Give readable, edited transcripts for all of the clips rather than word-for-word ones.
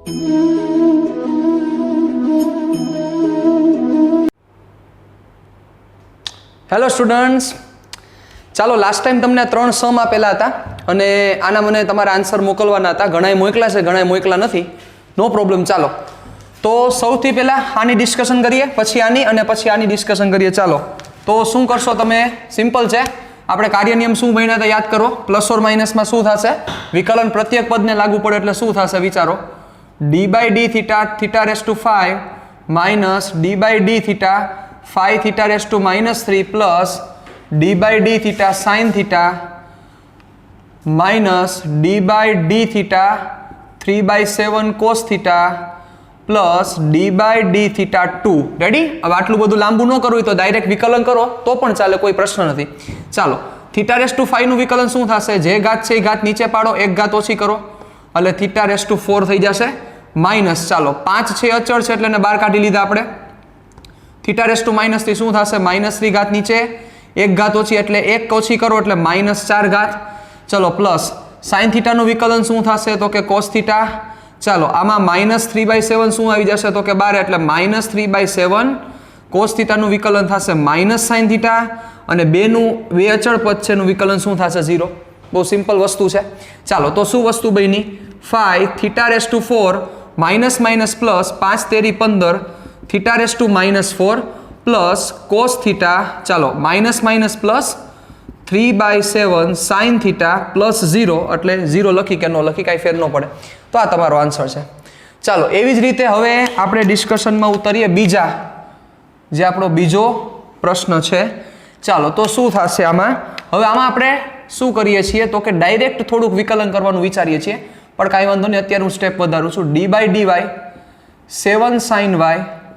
Hello students, ચાલો last time તમને 3 સમ આપેલા હતા અને આના મને તમારા આન્સર મોકલવાના હતા. ઘણાએ મોકલા છે, ઘણાએ મોકલા નથી. નો પ્રોબ્લેમ. ચાલો તો સૌથી પહેલાં આની ડિસ્કશન કરીએ, પછી આની અને પછી આની ડિસ્કશન કરીએ. ચાલો તો શું કરશો તમે? સિમ્પલ છે. આપણે કાર્ય નિયમ શું ભણ્યા હતા યાદ કરો. પ્લસ ઓર માઇનસમાં શું થશે? વિકલન પ્રત્યેક પદને લાગુ પડે એટલે શું થશે વિચારો. d/d theta theta raise to 5 minus d/d theta 5 theta raise two -3 plus d/d theta sine theta minus d/d theta 3/7 cos theta plus d/d theta 2. Ready? હવે આટલું બધું લાંબુ ન કરવું હોય તો ડાયરેક્ટ વિકલન કરો તો પણ ચાલે, કોઈ પ્રશ્ન નથી. ચાલો થીટા રેસ ટુ 5 નું વિકલન શું થશે? જે ઘાત છે એ ઘાત નીચે પાડો, એક ઘાત ઓછી કરો એટલે થીટા રેસ ટુ 4 થઈ જશે માઇનસ. ચાલો 5 છે અચળ છે એટલે એને બહાર કાઢી લીધા આપણે. થીટા રેસ ટુ -3 શું થશે? -3 ઘાત નીચે, એક ઘાત ઓછી એટલે એક ઓછી કરો એટલે -4 ઘાત. ચલો પ્લસ સાઇન થીટાનું વિકલન શું થશે? તો કે કોસ થીટા. ચાલો આમાં -3/7 શું આવી જશે? તો કે 12 એટલે -3/7 કોસ થીટાનું વિકલન થશે માઇનસ સાઇન થીટા અને બે અચળ પદ છે એનું વિકલન શું થશે? 0. બહુ સિમ્પલ વસ્તુ છે. ચાલો તો શું વસ્તુ બની? 5 theta raise to 4 minus minus plus 5 તેરી 15 theta raise to -4 plus cos theta. ચાલો minus minus plus 3/7 sine theta plus 0 એટલે 0 લખી કે ન લખી કાંઈ ફેર ન પડે. તો આ તમારો આન્સર છે. ચાલો એવી જ રીતે હવે આપણે ડિસ્કશનમાં ઉતરીએ બીજા, જે આપણો બીજો પ્રશ્ન છે. ચાલો તો શું થશે આમાં? હવે આમાં આપણે શું કરીએ છીએ તો કે ડાયરેક્ટ થોડુંક વિકલન કરવાનું વિચારીએ છીએ, પણ કાંઈ વાંધો નહીં, અત્યારે હું સ્ટેપ વધારું છું. d/dy 7 sin y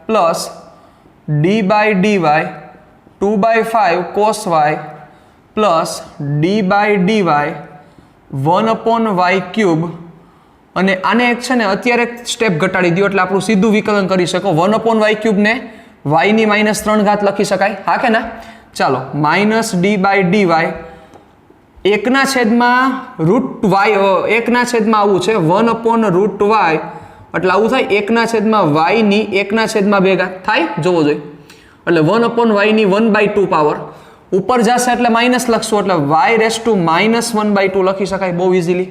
plus d/dy 2/5 cos y plus d/dy 1/y cube. અને આને એક છે ને અત્યારે સ્ટેપ ઘટાડી દો એટલે આપણું સીધું વિકલન કરી શકો. 1/y ક્યુબ ને y ની -3 ઘાત લખી શકાય, હા કે ના? ચાલો માઇનસ d/dy 1/√y, 1/, આવું છે 1/√y એટલે આવું થાય 1/y ની 1/2 ઘાત થાય, જોવો જોઈએ. એટલે 1/y ની 1/2 પાવર ઉપર જશે એટલે માઇનસ લખશું એટલે y રેસ ટુ -1/2 લખી શકાય બહુ ઇઝીલી.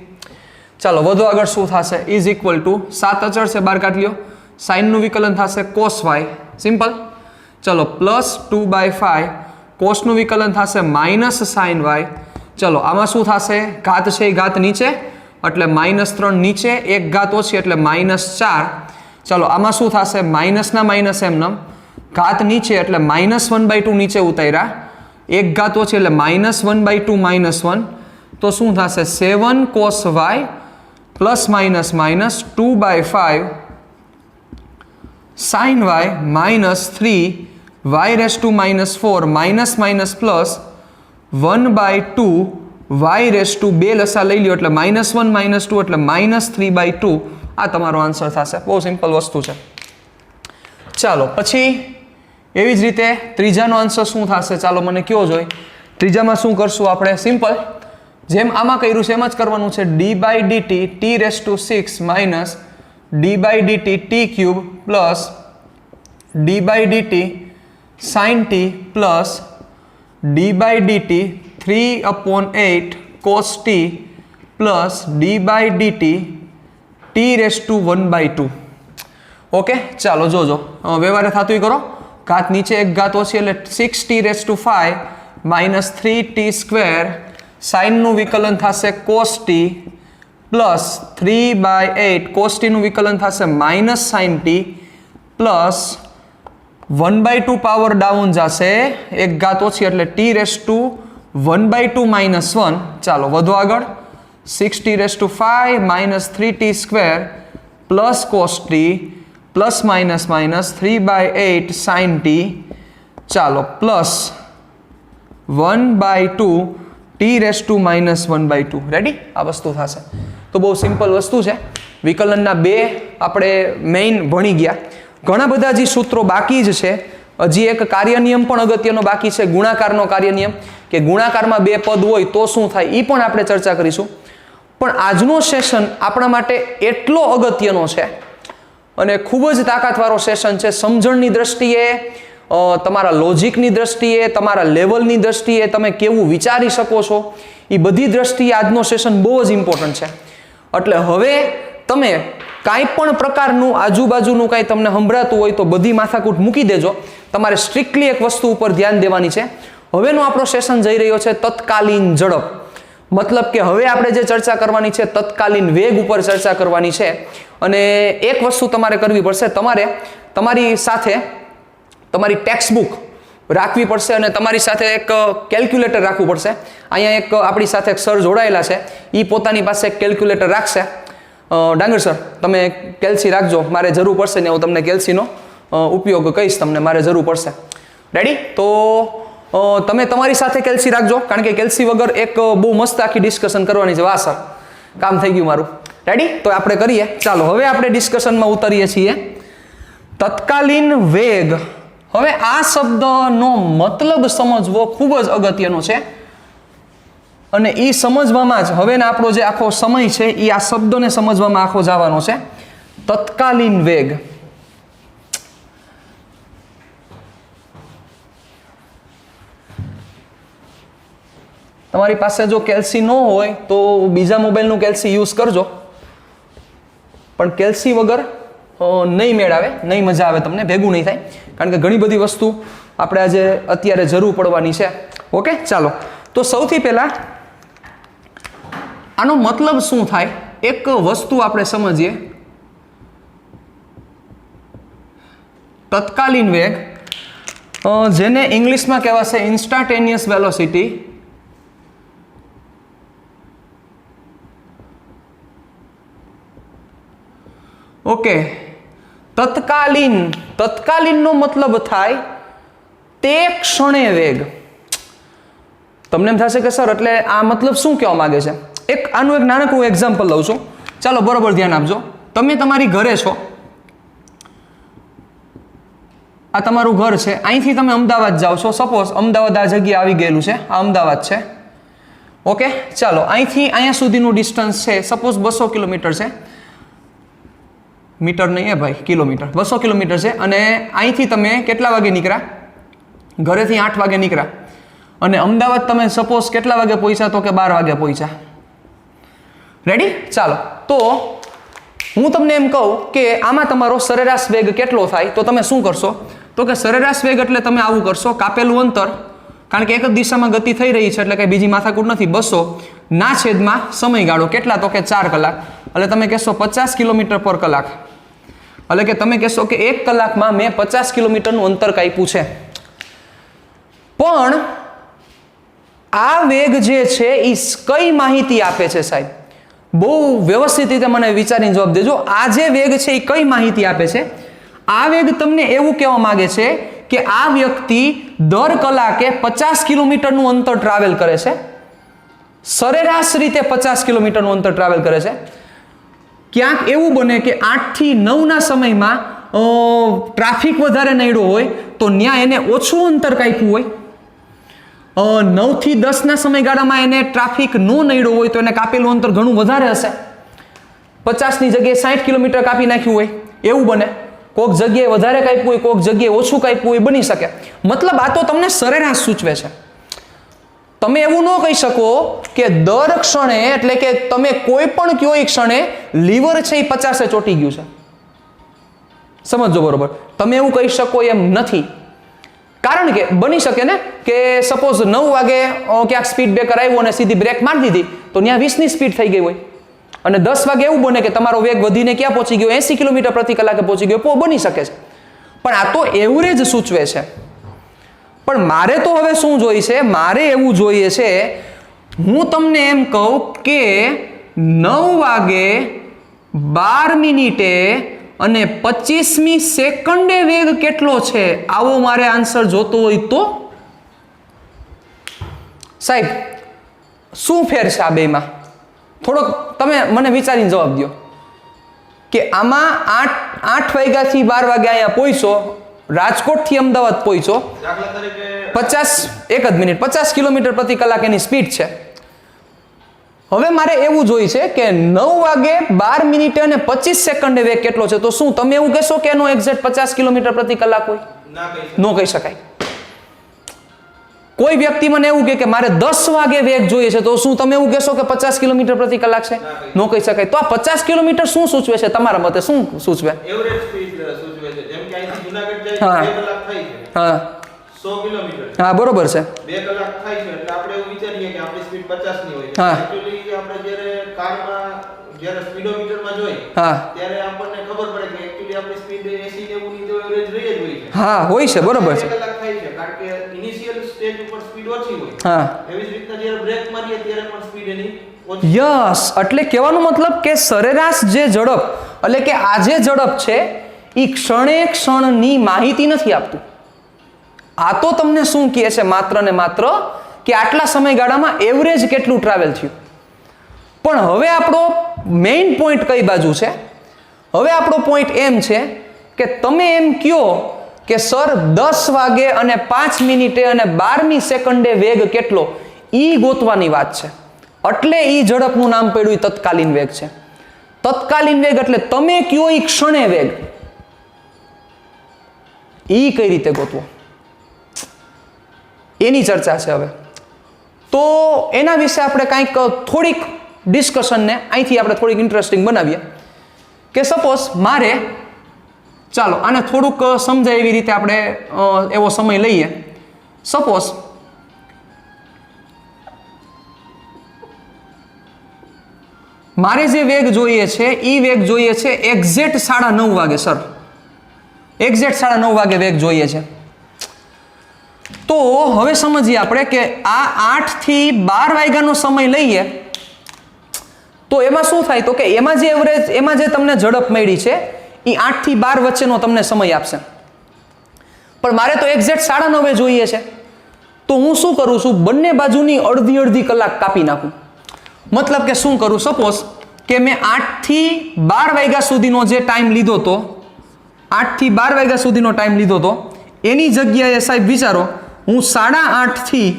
ચાલો વધુ આગળ શું થશે? ઇઝ ઇક્વલ ટુ 7 અચળ છે બહાર કાઢી લ્યો, સાઇનનું વિકલન થશે cos y, સિમ્પલ. ચલો પ્લસ 2/5 કોસનું વિકલન થશે માઇનસ સાઇન y. ચલો આમાં શું થશે? ઘાત છે એ ઘાત નીચે એટલે -3 નીચે, એક ઘાત ઓછી એટલે -4. ચલો આમાં શું થશે? માઇનસના માઇનસ એમનેમ, ઘાત નીચે એટલે -1/2 નીચે ઉતાર્યા, એક ઘાત ઓછી એટલે -1/2 -1. તો શું થશે? 7 cos y plus minus minus 2/5 sin y minus 3 y race to -4 minus minus plus 1/2 y raise to 2 લસા લઈ લ્યો એટલે -1 -2 એટલે -3/2. આ તમારો આન્સર થશે. બહુ સિમ્પલ વસ્તુ છે. ચાલો પછી એવી જ રીતે ત્રીજાનો આન્સર શું થશે? ચાલો મને કયો જોઈ. ત્રીજામાં શું કરશું આપણે? સિમ્પલ, જેમ આમાં કર્યું છે એમ જ કરવાનું છે. d/dt t raise two 6 minus d/dt t cube plus d/dt sin t plus d/dt 3/8 cos t plus d/dt t raise to 1/2. Okay ચાલો જોજો, વ્યવહારે થતું કરો. ઘાત નીચે એક ઘાત ઓછી એટલે 6t raise to 5 minus 3t square. સાઇનનું વિકલન થશે cos t plus 3/8 cos t નું વિકલન થશે minus sine t plus 1/2 power down જશે, એક ઘાત ઓછી એટલે t રેસ ટુ 1/2 -1. ચાલો વધુ આગળ 6t raise to 5 minus 3t square plus cos t plus minus minus 3/8 sine t. ચાલો plus 1/2 t raise to -1/2. Ready? આ વસ્તુ થશે. તો બહુ સિમ્પલ વસ્તુ છે. વિકલનના બે આપણે મેઇન ભણી ગયા. ઘણા બધા જે સૂત્રો બાકી જ છે. હજી એક કાર્ય નિયમ પણ અગત્યનો બાકી છે, ગુણાકારનો કાર્ય નિયમ, કે ગુણાકારમાં બે પદ હોય તો શું થાય એ પણ આપણે ચર્ચા કરીશું. પણ આજનો સેશન આપણા માટે એટલો અગત્યનો છે અને ખૂબ જ તાકાતવાળો સેશન છે. સમજણની દ્રષ્ટિએ, તમારા લોજિકની દ્રષ્ટિએ, તમારા લેવલની દ્રષ્ટિએ તમે કેવું વિચારી શકો છો એ બધી દ્રષ્ટિએ આજનો સેશન બહુ જ ઇમ્પોર્ટન્ટ છે. એટલે હવે તમે કાંઈ પણ પ્રકારનું આજુબાજુનું કાંઈ તમને સંભળાતું હોય તો બધી માથાકૂટ મૂકી દેજો. તમારે સ્ટ્રિક્ટલી એક વસ્તુ ઉપર ધ્યાન દેવાની છે. હવેનો આપણો સેશન જઈ રહ્યો છે તત્કાલીન ઝડપ. મતલબ કે હવે આપણે જે ચર્ચા કરવાની છે તત્કાલીન વેગ ઉપર ચર્ચા કરવાની છે. અને એક વસ્તુ તમારે કરવી પડશે, તમારે તમારી સાથે તમારી ટેક્સ્ટ બુક રાખવી પડશે અને તમારી સાથે એક કેલ્ક્યુલેટર રાખવું પડશે. અહીંયા એક આપણી સાથે એક સર જોડાયેલા છે, એ પોતાની પાસે એક કેલ્ક્યુલેટર રાખશે. ડાંગર સર, તમે કેલ્સી રાખજો, મારે જરૂર પડશે ને હું તમને કેલ્સીનો ઉપયોગ કહીશ, તમને મારે જરૂર પડશે. રેડી? તો તમે તમારી સાથે કેલ્સી રાખજો, કારણ કે કેલ્સી વગર એક બહુ મસ્ત આખી ડિસ્કશન કરવાની છે. વાહ સર, કામ થઈ ગયું મારું. રેડી? તો આપણે કરીએ. ચાલો હવે આપણે ડિસ્કશનમાં ઉતરીએ છીએ. તત્કાલીન વેગ. હવે આ શબ્દનો મતલબ સમજવો ખૂબ જ અગત્યનો છે અને એ સમજવામાં જ હવે આપણો જે આખો સમય છે એ આ શબ્દોને સમજવામાં આખો જવાનો છે. તત્કાલીન વેગ. તમારી પાસે જો કેલ્સી ન હોય તો બીજા મોબાઈલનું કેલ્સી યુઝ કરજો, પણ કેલ્સી વગર નહીં મેળ આવે, નહીં મજા આવે, તમને ભેગું નહીં થાય, કારણ કે ઘણી બધી વસ્તુ આપણે આજે અત્યારે જરૂર પડવાની છે. ઓકે, ચાલો. તો સૌથી પહેલા આનો મતલબ શું થાય એક વસ્તુ આપણે સમજીએ. તત્કાલીન વેગ, જેને ઇંગ્લિશમાં કહેવાશે ઇન્સ્ટાન્ટેનિયસ વેલોસિટી. ઓકે, તત્કાલીનનો મતલબ થાય તે ક્ષણે વેગ. તમને એમ થશે કે સર એટલે આ મતલબ શું કહેવા માંગે છે? આનું એક નાનકડું એક્ઝામ્પલ લઉં છું. ચાલો બરોબર ધ્યાન આપજો. તમે તમારી ઘરે છો, આ તમારું ઘર છે, અહીંથી તમે અમદાવાદ જાઓ છો. સપોઝ અમદાવાદ આ જગ્યા આવી ગયેલું છે, આ અમદાવાદ છે. ઓકે, ચાલો અહીંથી અહીંયા સુધીનું ડિસ્ટન્સ છે સપોઝ 200 કિલોમીટર છે. મીટર નહીં હે ભાઈ, કિલોમીટર. 200 કિલોમીટર છે. અને અહીંથી તમે કેટલા વાગે નીકળ્યા? ઘરેથી 8 વાગે નીકળ્યા અને અમદાવાદ તમે સપોઝ કેટલા વાગે પહોંચ્યા? તો કે 12 વાગે પહોંચ્યા. રેડી? ચાલો. તો હું તમને એમ કહું કે આમાં તમારો સરેરાશ વેગ કેટલો થાય, તો તમે શું કરશો? તો કે સરેરાશ વેગ એટલે તમે આવું કરશો, કાપેલું અંતર, કારણ કે એક જ દિશામાં ગતિ થઈ રહી છે એટલે કંઈ બીજી માથાકૂટ નથી, 200 ના છેદમાં સમયગાળો કેટલા? તો કે 4 કલાક. એટલે તમે કહેશો 50 કિલોમીટર પર કલાક. એટલે કે તમે કહેશો કે 1 કલાકમાં મેં 50 કિલોમીટરનું અંતર કાપ્યું છે. પણ આ વેગ જે છે એ કઈ માહિતી આપે છે સાહેબ? બહુ વ્યવસ્થિત રીતે મને વિચારીને જવાબ દેજો. આ જે વેગ છે એ કઈ માહિતી આપે છે? આ વેગ તમને એવું કહેવા માંગે છે કે આ વ્યક્તિ દર કલાકે 50 કિલોમીટરનું અંતર ટ્રાવેલ કરે છે. સરેરાશ રીતે 50 કિલોમીટરનું અંતર ટ્રાવેલ કરે છે. ક્યાંક એવું બને કે 8 થી 9 ના સમયમાં ટ્રાફિક વધારે નડ્યો હોય તો ત્યાં એને ઓછું અંતર કાપ્યું હોય. 9 થી 10 ના સમયગાળામાં એને ટ્રાફિક નો નડ્યો હોય તો એને કાપેલું અંતર ઘણું વધારે હશે. 50 ની જગ્યાએ 60 કિલોમીટર કાપી નાખ્યું હોય એવું બને. કોઈક જગ્યાએ વધારે કાપ્યું હોય, કોઈક જગ્યાએ ઓછું કાપ્યું હોય, બની શકે. મતલબ આ તો તમને સરેરાશ સૂચવે છે. તમે એવું ન કહી શકો કે દર ક્ષણે, એટલે કે તમે કોઈ પણ કયો એક ક્ષણે લીવર છે એ 50 ચોટી ગયું છે. સમજો બરોબર. તમે એવું કહી શકો એમ નથી. કારણ કે બની શકે ને કે સપોઝ 9 વાગે ક્યાંક સ્પીડ બ્રેકર આવ્યું અને સીધી બ્રેક મારી દીધી તો ત્યાં 20 ની સ્પીડ થઈ ગઈ હોય. અને 10 વાગે એવું બને કે તમારો વેગ વધીને ક્યાં પહોંચી ગયો? 80 કિલોમીટર પ્રતિ કલાકે પહોંચી ગયો. બની શકે છે. પણ આ તો એવરેજ સૂચવે છે. પણ મારે તો હવે શું જોઈએ છે? મારે એવું જોઈએ છે, હું તમને એમ કહું કે 9 વાગે 12 મિનિટે અને 25મી સેકન્ડે વેગ કેટલો છે આવો મારે આન્સર જોતો હોય તો સાહેબ શું ફેર છે આ બેમાં? થોડોક તમે મને વિચારીને જવાબ દો કે આમાં 8 વાગ્યાથી 12 વાગે અહીંયા પહોંચ્યો, રાજકોટથી અમદાવાદ પહોંચ્યો, 50 એક જ મિનિટ 50 કિલોમીટર પ્રતિ કલાક એની સ્પીડ છે. હવે મારે એવું જોઈએ છે કે 9 વાગે 12 મિનિટે અને 25 સેકન્ડે વેગ કેટલો છે. તો શું તમે એવું કહેશો કે એનો એક્ઝેક્ટ 50 કિલોમીટર પ્રતિ કલાક હોય? ન કહી શકાય. કોઈ વ્યક્તિ મને એવું કહે કે મારે 10 વાગે વેગ જોઈએ છે, તો શું તમે એવું કહેશો કે 50 કિલોમીટર પ્રતિ કલાક છે? ન કહી શકાય. તો આ 50 કિલોમીટર શું સૂચવે છે તમારા મતે? શું સૂચવે? એવરેજ સ્પીડ સૂચવે છે. જેમ કે અહીંથી જુનાગઢ જાય હા. 2 કલાક થાય છે. હા 100 કિલોમીટર. હા બરોબર છે. 2 કલાક થાય છે એટલે આપણે એવું વિચારીએ કે આપણી સ્પીડ 50 ની હોય. હા. એક્ચ્યુઅલી આપણે જ્યારે કારમાં જ્યારે સ્પીડોમીટરમાં જોઈએ હા ત્યારે આપણને ખબર પડે કે એક્ચ્યુઅલી આપણી સ્પીડ 80 90 ની જો એવરેજ રહી જ હોય છે. હા હોય છે, બરોબર 2 છે. કલાક થાય છે કારણ કે ઇનિશિયલ સ્ટેજ ઉપર સ્પીડ ઓછી હોય. હા એવી જ રીતના જ્યારે બ્રેક મારીએ ત્યારે પણ સ્પીડ એની ઓછી. યસ, એટલે કહેવાનો મતલબ કે સરેરાશ જે ઝડપ એટલે કે આ જે ઝડપ છે એ ક્ષણે ક્ષણની માહિતી નથી આપતું. આ તો તમને શું કહે છે? માત્ર ને માત્ર કે આટલા સમયગાળામાં એવરેજ કેટલું ટ્રાવેલ થયું. પણ હવે આપણો મેઇન પોઈન્ટ કઈ બાજુ છે? હવે આપણો પોઈન્ટ એમ છે કે તમે એમ કહો કે સર 10 વાગે અને 5 મિનિટે અને 12મી સેકન્ડે વેગ કેટલો, ઈ ગોતવાની વાત છે. એટલે ઈ ઝડપનું નામ પડ્યું તત્કાલીન વેગ છે. તત્કાલીન વેગ એટલે તમે કયો ઈ ક્ષણે વેગ, ઈ કઈ રીતે ગોતવો એની ચર્ચા છે હવે. તો એના વિશે આપણે કંઈક થોડીક ડિસ્કશનને અહીંથી આપણે થોડીક ઇન્ટરેસ્ટિંગ બનાવીએ કે સપોઝ મારે, ચાલો આને થોડુંક સમજાય એવી રીતે આપણે એવો સમય લઈએ. સપોઝ મારે જે વેગ જોઈએ છે એ વેગ જોઈએ છે એક્ઝેક્ટ 9:30 વાગે. સર એક્ઝેક્ટ 9:30 વાગે વેગ જોઈએ છે. તો હવે સમજીએ આપણે કે આ 8 થી 12 વાગ્યાનો સમય લઈએ તો એમાં શું થાય? તો કે એમાં જે એવરેજ, એમાં જે તમને ઝડપ મળી છે એ 8 થી 12 વચ્ચેનો તમને સમય આપશે. પણ મારે તો એક્ઝેક્ટ 9:30 જોઈએ છે. તો હું શું કરું છું? બંને બાજુની અડધી કલાક કાપી નાખું. મતલબ કે શું કરું? સપોઝ કે મેં 8 થી 12 વાગ્યા સુધીનો જે ટાઈમ લીધો હતો, 8 થી 12 વાગ્યા સુધીનો ટાઈમ લીધો હતો, એની જગ્યાએ સાહેબ વિચારો હું 8:30 થી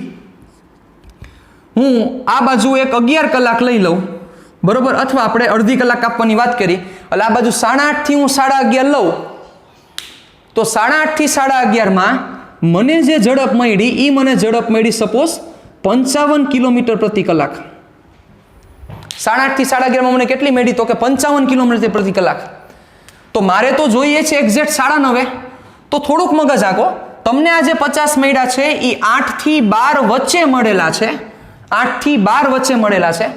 હું આ બાજુ એક 11 કલાક લઈ લઉં, બરોબર? અથવા આપણે અડધી કલાક કાપવાની વાત કરી એટલે આ બાજુ 8:30 થી હું 11:30 લઉં તો 8:30 થી 11:30 મને જે ઝડપ મળી એ મને ઝડપ મળી સપોઝ 55 કિલોમીટર પ્રતિ કલાક. 8:30 થી 11:30 મને કેટલી મળી? તો કે 55 કિલોમીટર પ્રતિ કલાક. તો મારે તો જોઈએ છે એક્ઝેક્ટ 9:30. તો થોડુંક મગજ આંકો. તમને આ જે 50 મળ્યા છે એ 8 થી 12 વચ્ચે મળેલા છે. 8 થી 12 વચ્ચે મળેલા છે.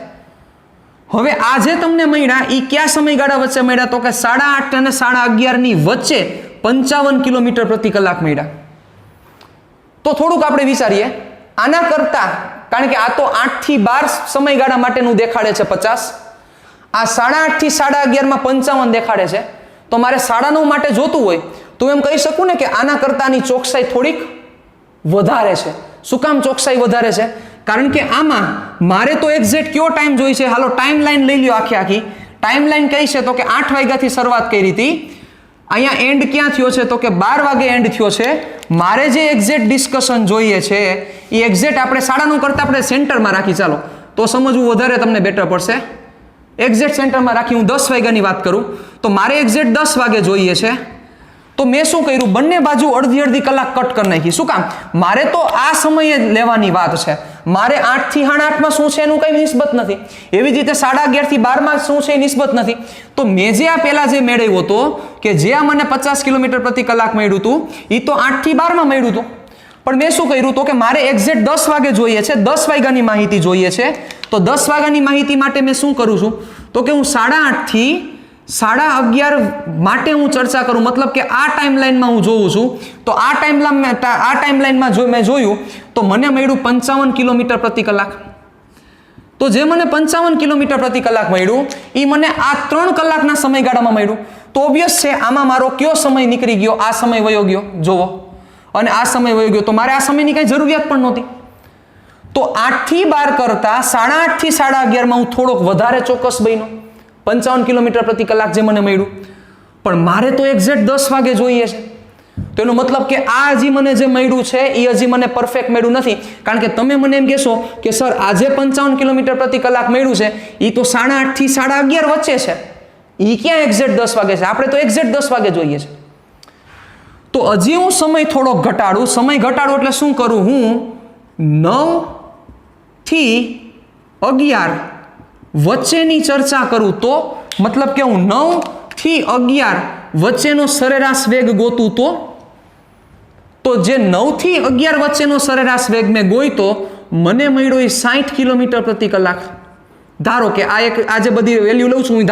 હવે આ જે તમને મળ્યા એ કયા સમયગાળા વચ્ચે મળ્યા? તો કે 8:30 અને 11:30 ની વચ્ચે 55 કિલોમીટર પ્રતિ કલાક મળ્યા. તો થોડુંક આપણે વિચારીએ આના કરતા, કારણ કે આ તો 8 થી 12 સમયગાળા માટેનું દેખાડે છે 50, આ 8:30 થી 11:30 55 દેખાડે છે. તો મારે 9:30 માટે જોતું હોય તો એમ કહી શકું ને કે આના કરતાની ચોકસાઈ થોડીક વધારે છે. શું કામ ચોકસાઈ વધારે છે? કારણ કે આમાં મારે તો એક્ઝેક્ટ કયો ટાઈમ જોઈ છે? હાલો ટાઈમલાઈન લઈ લ્યો આખી. ટાઈમલાઈન કઈ છે? તો કે 8 વાગ્યાથી શરૂઆત કરી હતી, અહીંયા એન્ડ ક્યાં થયો છે? તો કે 12 વાગે એન્ડ થયો છે. મારે જે એક્ઝેક્ટ ડિસ્કશન જોઈએ છે એ એક્ઝેક્ટ આપણે 9:30 કરતા આપણે સેન્ટરમાં રાખી, ચાલો તો સમજવું વધારે તમને બેટર પડશે. એક્ઝેક્ટ સેન્ટરમાં રાખી હું 10 વાગ્યાની વાત કરું તો મારે એક્ઝેક્ટ 10 વાગે જોઈએ છે. તો મેં શું કર્યું? બંને બાજુ અડધી કલાક કટ કરી નાખી. શું કામ? મારે તો આ સમયે લેવાની વાત છે. મારે 8 થી 8:30 શું છે એનું કઈ નિસ્બત નથી. એવી જ રીતે 11:30 થી 12 શું છે એ નિસ્બત નથી. તો મેં જે આ પહેલા જે મેળવ્યો હતો કે જે આ મને 50 કિલોમીટર પ્રતિ કલાક મળ્યું હતું એ તો 8 થી 12 મળ્યું હતું. પણ મેં શું કર્યું? તો કે મારે એક્ઝેક્ટ 10 વાગે જોઈએ છે, 10 વાગ્યાની માહિતી જોઈએ છે. તો 10 વાગ્યાની માહિતી માટે મેં શું કરું છું? તો કે હું 8:30 થી 11:30 માટે હું ચર્ચા કરું. મતલબ કે આ ટાઈમલાઈનમાં હું જોઉં છું. તો આ ટાઈમલાઈનમાં જો મેં જોયું તો મને મળ્યું 55 કિલોમીટર પ્રતિ કલાક. તો જે મને 55 કિલોમીટર પ્રતિ કલાક મળ્યું એ મને આ 3 કલાકના સમયગાળામાં મળ્યું. તો ઓબ્વિયસ છે આમાં મારો કયો સમય નીકળી ગયો? આ સમય વયો ગયો, જોવો, અને આ સમય વયો ગયો. તો મારે આ સમયની કઈ જરૂરિયાત પણ નહોતી. તો 8 થી 12 કરતા 8:30 થી 11:30 હું થોડોક વધારે ચોક્કસ બન્યો. 55 કિલોમીટર પ્રતિ કલાક જે મને મળ્યું. પણ મારે તો એક્ઝેક્ટ 10 વાગે જોઈએ છે. તો એનો મતલબ કે આ હજી મને જે મળ્યું છે એ હજી મને પરફેક્ટ મળ્યું નથી, કારણ કે તમે મને એમ કહેશો કે સર આજે 55 કિલોમીટર પ્રતિ કલાક મળ્યું છે એ તો 8:30 થી 11:30 વચ્ચે છે, એ ક્યાં એક્ઝેક્ટ 10 વાગે છે? આપણે તો એક્ઝેક્ટ 10 વાગે જોઈએ છે. તો હજી હું સમય થોડોક ઘટાડું. સમય ઘટાડું એટલે શું કરું? હું 9 થી 11 વચ્ચેની ચર્ચા કરું, તો મતલબ કે હું 9 થી 11 વચ્ચેનો સરેરાશ વેગ ગોતું, તો જે 9 થી 11 વચ્ચેનો સરેરાશ વેગ મેં ગોઈતો મને મળ્યો એ 60 કિલોમીટર પ્રતિ કલાક. ધારો કે આ જે બધી વેલ્યુ લઉં છું હું,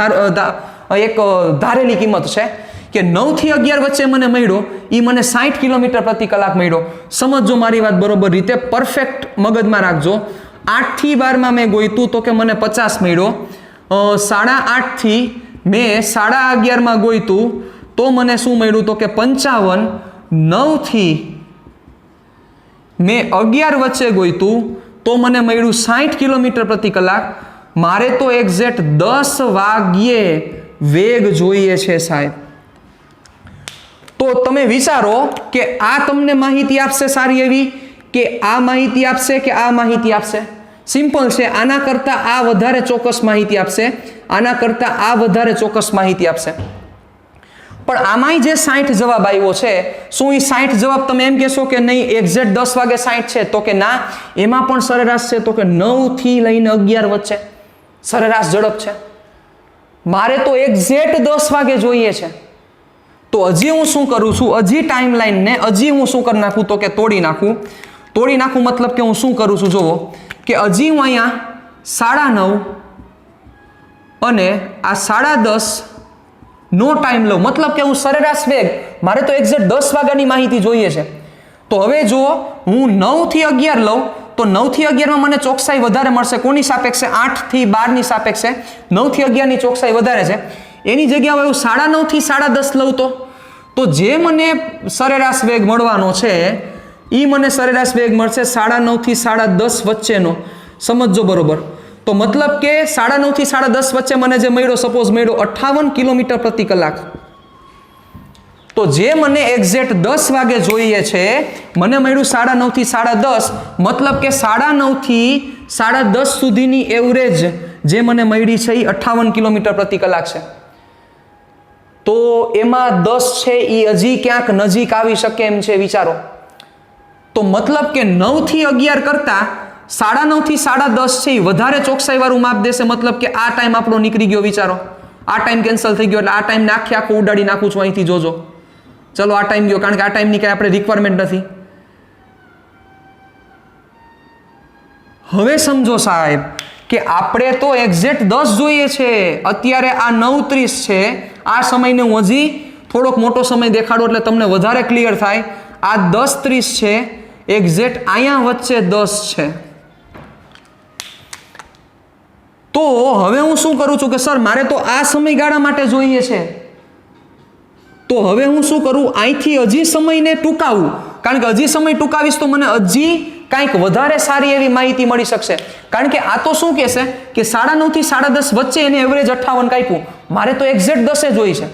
એક ધારેલી કિંમત છે કે 9 થી 11 વચ્ચે મને મળ્યો એ મને 60 કિલોમીટર પ્રતિ કલાક મળ્યો. સમજજો મારી વાત બરોબર રીતે, પરફેક્ટ મગજમાં રાખજો. 8 થી 12 મેં ગોઈતું તો કે મને 50 મળ્યો. 8:30 થી મેં 11:30 ગોઈતું તો મને શું મળ્યું? તો કે 55. 9 થી મેં 11 વચ્ચે ગોઈતું તો મને મળ્યું 60 કિલોમીટર પ્રતિ કલાક. મારે તો એક્ઝેક્ટ 10 વાગ્યે વેગ જોઈએ છે સાહેબ. તો તમે વિચારો કે આ તમને માહિતી આપશે સારી એવી, કે આ માહિતી આપશે કે આ માહિતી આપશે? સિમ્પલ છે. આના કરતાં આ વધારે ચોક્કસ માહિતી આપશે, આના કરતાં આ વધારે ચોક્કસ માહિતી આપશે. પણ આમાંય જે 60 જવાબ આવ્યો છે, શું એ 60 જવાબ તમે એમ કહેશો કે નહીં એક્ઝેક્ટ 10 વાગે 60 છે? તો કે ના, એમાં પણ સરેરાશ છે. તો કે 9 થી લઈને 11 વચ્ચે સરેરાશ ઝડપ છે. મારે તો એક્ઝેક્ટ 10 વાગે જોઈએ છે. તો હજી હું શું કરું છું? હજી ટાઈમલાઈનને હજી હું શું કરી નાખું? તો કે તોડી નાખું. તોડી નાખું મતલબ કે હું શું કરું છું? જુઓ કે હજી હું અહીંયા 9:30 અને આ 10:30 નો ટાઈમ લઉં, મતલબ કે હું સરેરાશ વેગ, મારે તો એક્ઝેક્ટ 10 વાગ્યાની માહિતી જોઈએ છે. તો હવે જો હું 9 થી 11 લઉં તો 9 થી 11 માં મને ચોકસાઈ વધારે મળશે. કોની સાપેક્ષે? 8 થી 12 ની સાપેક્ષે 9 થી 11 ની ચોકસાઈ વધારે છે. એની જગ્યાએ હું 9:30 થી 10:30 લઉં તો જે મને સરેરાશ વેગ મળવાનો છે એ મને સરેરાશ વેગ મળશે 9:30 થી 10:30 વચ્ચેનો. સમજજો બરોબર. તો મતલબ કે 9:30 થી 10:30 વચ્ચે મને જે મળ્યો, સપોઝ મળ્યો 58 કિલોમીટર પ્રતિ કલાક. તો જે મને એક્ઝેક્ટ 10 વાગે જોઈએ છે મને મળ્યું 9:30 થી 10:30, મતલબ કે 9:30 થી 10:30 સુધીની એવરેજ જે મને મળી છે એ 58 કિલોમીટર પ્રતિ કલાક છે. તો એમાં 10 છે એ હજી ક્યાંક નજીક આવી શકે એમ છે, વિચારો. તો મતલબ કે 9 થી 11 કરતા 9:30 થી 10:30 છે એ વધારે ચોકસાઈ વાળું માપ દેશે. મતલબ કે આ ટાઈમ આપણો નીકળી ગયો, વિચારો. આ ટાઈમ કેન્સલ થઈ ગયો, એટલે આ ટાઈમ આખે આખો ઉડાડી નાખું છું અહીંથી. જોજો, ચલો આ ટાઈમ ગયો, કારણ કે આ ટાઈમની કાંઈ આપણે રિક્વાયરમેન્ટ નથી. હવે સમજો સાહેબ કે આપણે તો એક્ઝેક્ટ 10 જોઈએ છે. અત્યારે આ 9:30 છે, આ સમયને હું હજી થોડોક મોટો સમય દેખાડો એટલે તમને વધારે ક્લિયર થાય. આ 10:30 છે, એક્ઝેક્ટ અહીંયા વચ્ચે 10 છે. તો હવે હું શું કરું છું કે સર મારે તો આ સમયગાળા માટે જોઈએ છે. તો હવે હું શું કરું? અહીંથી હજી સમયને ટૂંકાવું, કારણ કે હજી સમય ટૂંકાવીશ તો મને હજી કાંઈક વધારે સારી એવી માહિતી મળી શકશે. કારણ કે આ તો શું કહેશે કે 9:30 થી 10:30 વચ્ચે એને એવરેજ 58 કાપ્યું, મારે તો એક્ઝેક્ટ 10 જોઈ છે.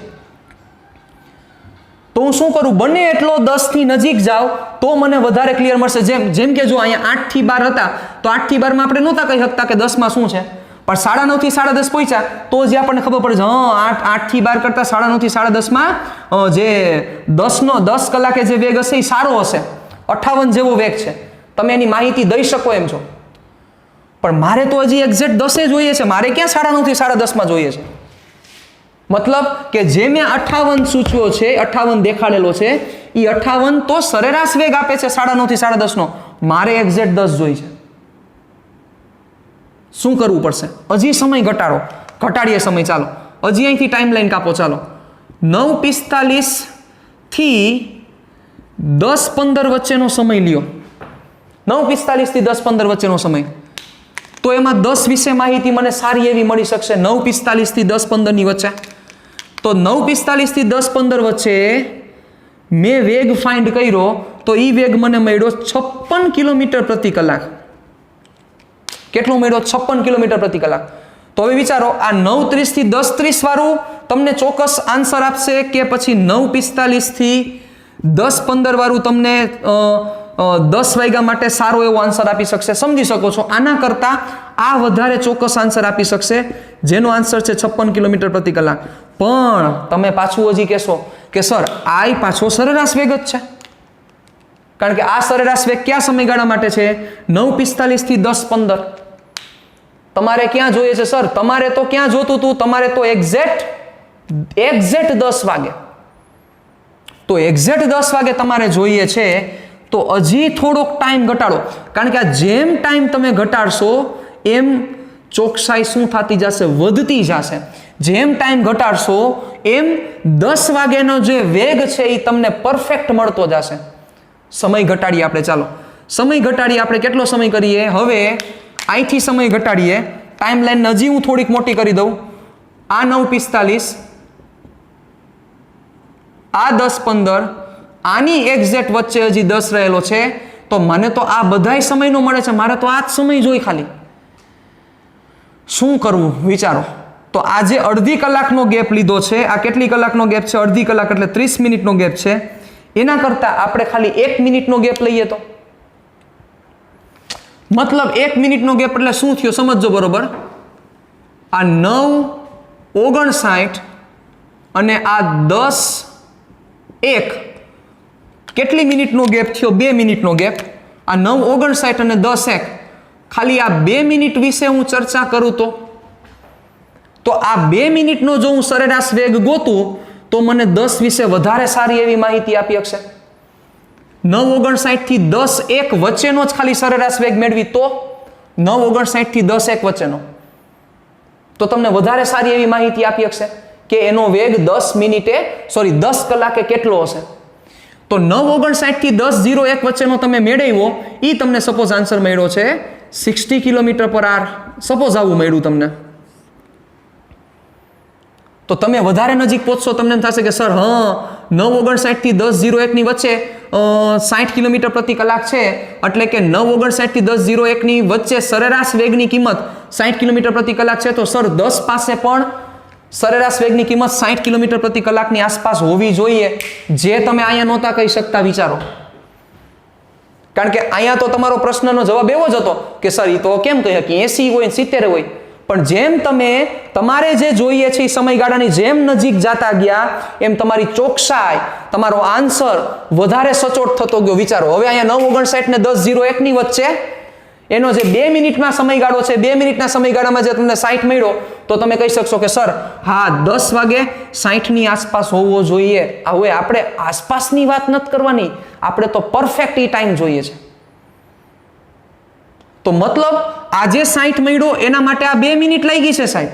તો હું શું કરું? બને એટલો 10 થી નજીક જાઉં તો મને વધારે ક્લિયર મળશે. જેમ કે જો અહીંયા 8 થી 12 હતા તો 8 થી 12 માં આપણે નહોતા કહી શકતા કે 10 માં શું છે, પણ 9:30 થી 10:30 પહોંચ્યા તો જ આપણને ખબર પડે છે. હા, 8 થી 12 કરતા 9:30 થી 10:30 માં જે 10 કલાકે જે વેગ હશે એ સારો હશે, 58 જેવો વેગ છે. તમે એની માહિતી દઈ શકો એમ છો. પણ મારે તો હજી એક્ઝેક્ટ 10 જોઈએ છે. મારે ક્યાં 9:30 થી 10:30 માં જોઈએ છે? મતલબ કે જે મેં 58 સૂચવ્યો છે, 58 દેખાડેલો છે, એ 58 તો સરેરાશ વેગ આપે છે 9:30 થી 10:30 નો. મારે એક્ઝેક્ટ 10 જોઈ છે. શું કરવું પડશે? હજી સમય ઘટાડો, ઘટાડીએ સમય. ચાલો હજી અહીંથી ટાઈમલાઈન કાપો. ચાલો 9:45 થી 10:15 વચ્ચેનો સમય લ્યો. 9:45 થી 10:15 વચ્ચેનો સમય. તો એમાં 10 વિશે માહિતી મને સારી એવી મળી શકશે. 9:45 થી 10:15 ની વચ્ચે. તો 9:45 થી 10:15 વચ્ચે મેં વેગ ફાઇન્ડ કર્યો તો એ વેગ મને મળ્યો 56 કિલોમીટર પ્રતિ કલાક. કેટલો મળ્યો? 56 કિલોમીટર પ્રતિ કલાક. તો હવે વિચારો, આ 9:30 થી 10:30 વાળું તમને ચોક્કસ આન્સર આપશે કે પછી 9:45 થી 10-15 વાળું તમને 10 વાગ્યા માટે સારો એવો આન્સર આપી શકશે, સમજી શકો છો. આના કરતાં આ વધારે ચોક્કસ આન્સર આપી શકશે, જેનો આન્સર છે 56 કિલોમીટર પ્રતિ કલાક. પણ તમે પાછું હજી કહેશો કે સર આ પાછો સરેરાશ વેગ જ છે, કારણ કે આ સરેરાશ વેગ કયા સમયગાળા માટે છે? 9:45 થી 10:15. તમારે ક્યાં જોઈએ છે સર? તમારે તો ક્યાં જોતું હતું? તમારે તો એક્ઝેક્ટ 10 વાગે. તો એક્ઝેક્ટ 10 વાગે તમારે જોઈએ છે, તો હજી થોડોક ટાઈમ ઘટાડો, કારણ કે આ જેમ ટાઈમ તમે ઘટાડશો એમ ચોકસાઈ શું થતી જશે? વધતી જશે. જેમ ટાઈમ ઘટાડશો એમ 10 વાગ્યાનો જે વેગ છે એ તમને પરફેક્ટ મળતો જશે. સમય ઘટાડીએ આપણે, ચાલો સમય ઘટાડીએ આપણે. કેટલો સમય કરીએ? હવે અહીંથી સમય ઘટાડીએ, ટાઈમ લાઈન હજી હું થોડીક મોટી કરી દઉં. આ 9:45, આ 10:15, આની એક્ઝેક્ટ વચ્ચે હજી 10 રહેલો છે. તો મને તો આ બધાય સમયનો મળે છે, મારે તો આ જ સમય જોઈ ખાલી. શું કરવું વિચારો. તો આ જે અડધી કલાકનો ગેપ લીધો છે, આ કેટલી કલાકનો ગેપ છે? અડધી કલાક એટલે 30 મિનિટનો ગેપ છે. એના કરતાં આપણે ખાલી 1 મિનિટનો ગેપ લઈએ તો મતલબ 1 મિનિટનો ગેપ એટલે શું થયો સમજજો બરોબર. આ 9:59 અને આ 10:01 કેટલી મિનિટનો ગેપ થયો? 2 મિનિટનો ગેપ. આ 9:59 અને 10:01, ખાલી આ 2 મિનિટ વિશે હું ચર્ચા કરું તો આ 2 મિનિટનો જો હું સરેરાશ વેગ ગોતું તો મને 10 વિશે વધારે સારી એવી માહિતી આપી શકશે. 9:59 થી 10:01 વચ્ચેનો જ ખાલી સરેરાશ વેગ મેળવી તો 9:59 થી 10:01 વચ્ચેનો, તો તમને વધારે સારી એવી માહિતી આપી શકશે કે એનો વેગ 10 કલાકે કેટલો હશે. તો 9:59 થી 10:01 વચ્ચેનો તમે મેળવ્યો, એ તમને સપોઝ આન્સર મળ્યો છે 60 કિલોમીટર/h. સપોઝ આવું મળ્યું તમને, તો તમે વધારે નજીક પહોંચશો, તમને એમ થશે કે સર 9:59 થી 10:01 ની વચ્ચે 60 કિલોમીટર પ્રતિ કલાક છે, એટલે કે 9:59 થી 10:01 ની વચ્ચે સરેરાશ વેગની કિંમત 60 કિલોમીટર પ્રતિ કલાક છે. તો સર 10 પાસે પણ સરેરાશ વેગની કિંમત 60 કિલોમીટર પ્રતિ કલાકની આસપાસ હોવી જોઈએ, જે તમે અહીંયા નહોતા કહી શકતા. વિચારો, કારણ કે અહીંયા તો તમારો પ્રશ્નનો જવાબ એવો જ હતો કે સર એ તો કેમ કહી શકીએ 80 હોય 70 હોય. પણ જેમ તમે તમારે જે જોઈએ છે એ સમયગાળાની જેમ નજીક જતા ગયા એમ તમારી ચોકસાઈ, તમારો આન્સર વધારે સચોટ થતો ગયો. વિચારો, હવે અહીંયા 9:59 ને 10:01 ની વચ્ચે એનો જે 2 મિનિટમાં સમયગાળો છે, 2 મિનિટના સમયગાળામાં જે તમને 60 મળ્યો, તો તમે કહી શકશો કે સર હા 10 વાગે 60 ની આસપાસ હોવો જોઈએ. હવે આપણે આસપાસની વાત નથી કરવાની, આપણે તો પરફેક્ટ એ ટાઈમ જોઈએ છે. તો મતલબ આજે 60 મળ્યો એના માટે આ 2 મિનિટ લાગી છે સાહેબ.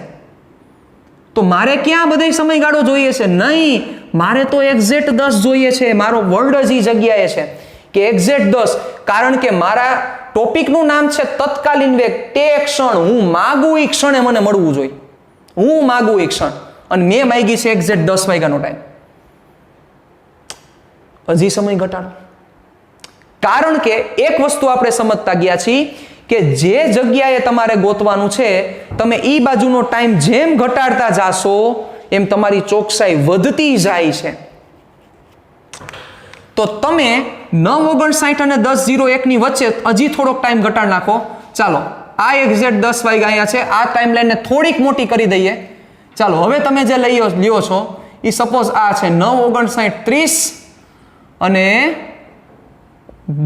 તો મારે ક્યાં બધે સમયગાળો જોઈએ છે? નહીં, મારે તો એક્ઝેક્ટ 10 જોઈએ છે. મારો વર્ડ જ એ જગ્યાએ છે કે એક્ઝેક્ટ 10, કારણ કે મારા ટોપિકનું નામ છે તત્કાલીન વેગ. તે ક્ષણ હું માગું એ ક્ષણે મને મળવું જોઈએ. હું માગું એ ક્ષણ, અને મેં માગી છે એક્ઝેક્ટ 10 વાગ્યાનો ટાઈમ. હજી સમય ઘટાડો, કારણ કે એક વસ્તુ આપણે સમજતા ગયા છીએ કે જે જગ્યાએ તમારે ગોતવાનું છે, તમે એ બાજુનો ટાઈમ જેમ ઘટાડતા જાશો એમ તમારી ચોકસાઈ વધતી જાય છે. તો તમે 9:59 અને 10:01 ની વચ્ચે હજી થોડોક ટાઈમ ઘટાડ નાખો. ચાલો આ એક્ઝેક્ટ 10 વાગ્યા અહીંયા છે, આ ટાઈમ લાઈનને થોડીક મોટી કરી દઈએ. ચાલો હવે તમે જે લ્યો છો એ સપોઝ આ છે 9:59 30 અને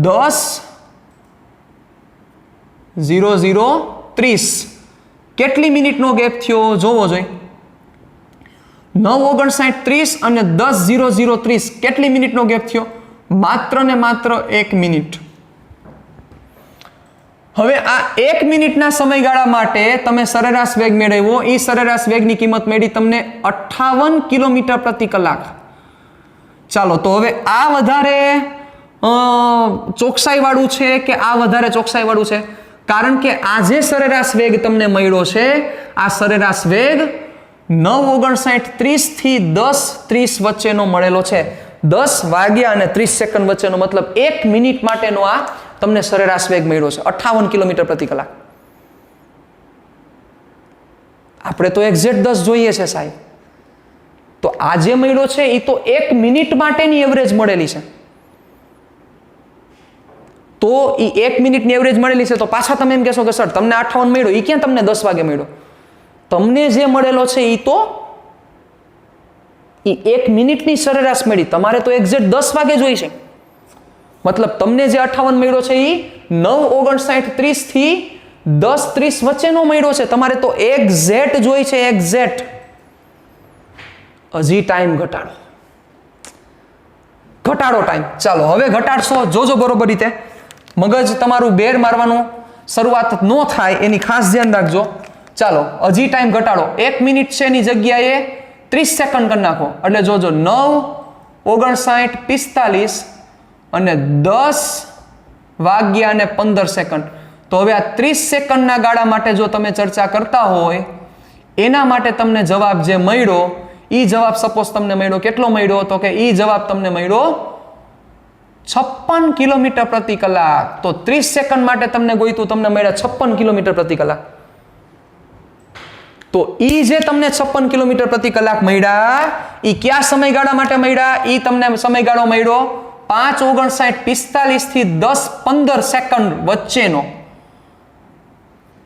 10:00:30. કેટલી મિનિટનો ગેપ થયો જોવો જોઈએ. 9:59:30 અને 10:00:30 કેટલી મિનિટનો ગેપ થયો? માત્ર ને માત્ર 1 મિનિટ. હવે આ 1 મિનિટના સમયગાળા માટે તમે સરેરાશ વેગ મેળવ્યો, એ સરેરાશ વેગની કિંમત મળી તમને 58 કિલોમીટર પ્રતિ કલાક. ચાલો તો હવે આ વધારે ચોકસાઈ વાળું છે કે આ વધારે ચોકસાઈ વાળું છે? કારણ કે આ જે સરેરાશ વેગ તમને મળ્યો છે, આ સરેરાશ વેગ 9:59:30 થી 10:30 વચ્ચેનો મળેલો છે. 10 વાગ્યા અને 30 સેકન્ડ વચ્ચેનો, મતલબ 1 મિનિટ માટેનો આ તમને સરેરાશ વેગ મળ્યો છે 58 કિલોમીટર પ્રતિ કલાક. આપણે તો એક્ઝેક્ટ 10 જોઈએ છે સાહેબ. તો આ જે મળ્યો છે એ તો 1 મિનિટ માટેની એવરેજ મળેલી છે. તો એ 1 મિનિટની એવરેજ મળેલી છે તો પાછા તમે એમ કહેશો કે સર તમને 58 મળ્યો, એ ક્યાં તમને 10 વાગે મળ્યો? તમને જે મળેલો છે એ તો એ 1 મિનિટની સરેરાશ મળી. તમારે તો એક્ઝેક્ટ 10 વાગે જોઈ છે. મતલબ તમને જે 58 મળ્યો છે એ 9:59:30 થી 10:30 વચ્ચેનો મળ્યો છે. તમારે તો એક્ઝેક્ટ જોઈ છે, એક્ઝેક્ટ. હજી ટાઈમ ઘટાડો ટાઈમ. ચાલો હવે ઘટાડશો, જોજો બરોબર રીતે. મગજ તમારું બેર મારવાનું શરૂઆત ન થાય એની ખાસ ધ્યાન રાખજો. ચાલો હજી ટાઈમ ઘટાડો. 1 મિનિટ છે એની જગ્યાએ 30 સેકન્ડ કરી નાખો. એટલે જોજો 9:59:45 અને 10:15. તો હવે આ 30 સેકન્ડના ગાળા માટે જો તમે ચર્ચા કરતા હોય, એના માટે તમને જવાબ જે મળ્યો, એ જવાબ સપોઝ તમને મળ્યો કેટલો મળ્યો? તો કે એ જવાબ તમને મળ્યો 56 કિલોમીટર પ્રતિ કલાક. તો 30 સેકન્ડ માટે તમને ગોઈતું, તમને મળ્યા 56 કિલોમીટર પ્રતિ કલાક. તો ઈ જે તમને 56 કિલોમીટર પ્રતિ કલાક મળ્યા, ઈ કયા સમયગાળા માટે મળ્યા? ઈ તમને સમયગાળો મળ્યો 5:59:45 થી 10:15 સેકન્ડ વચ્ચેનો.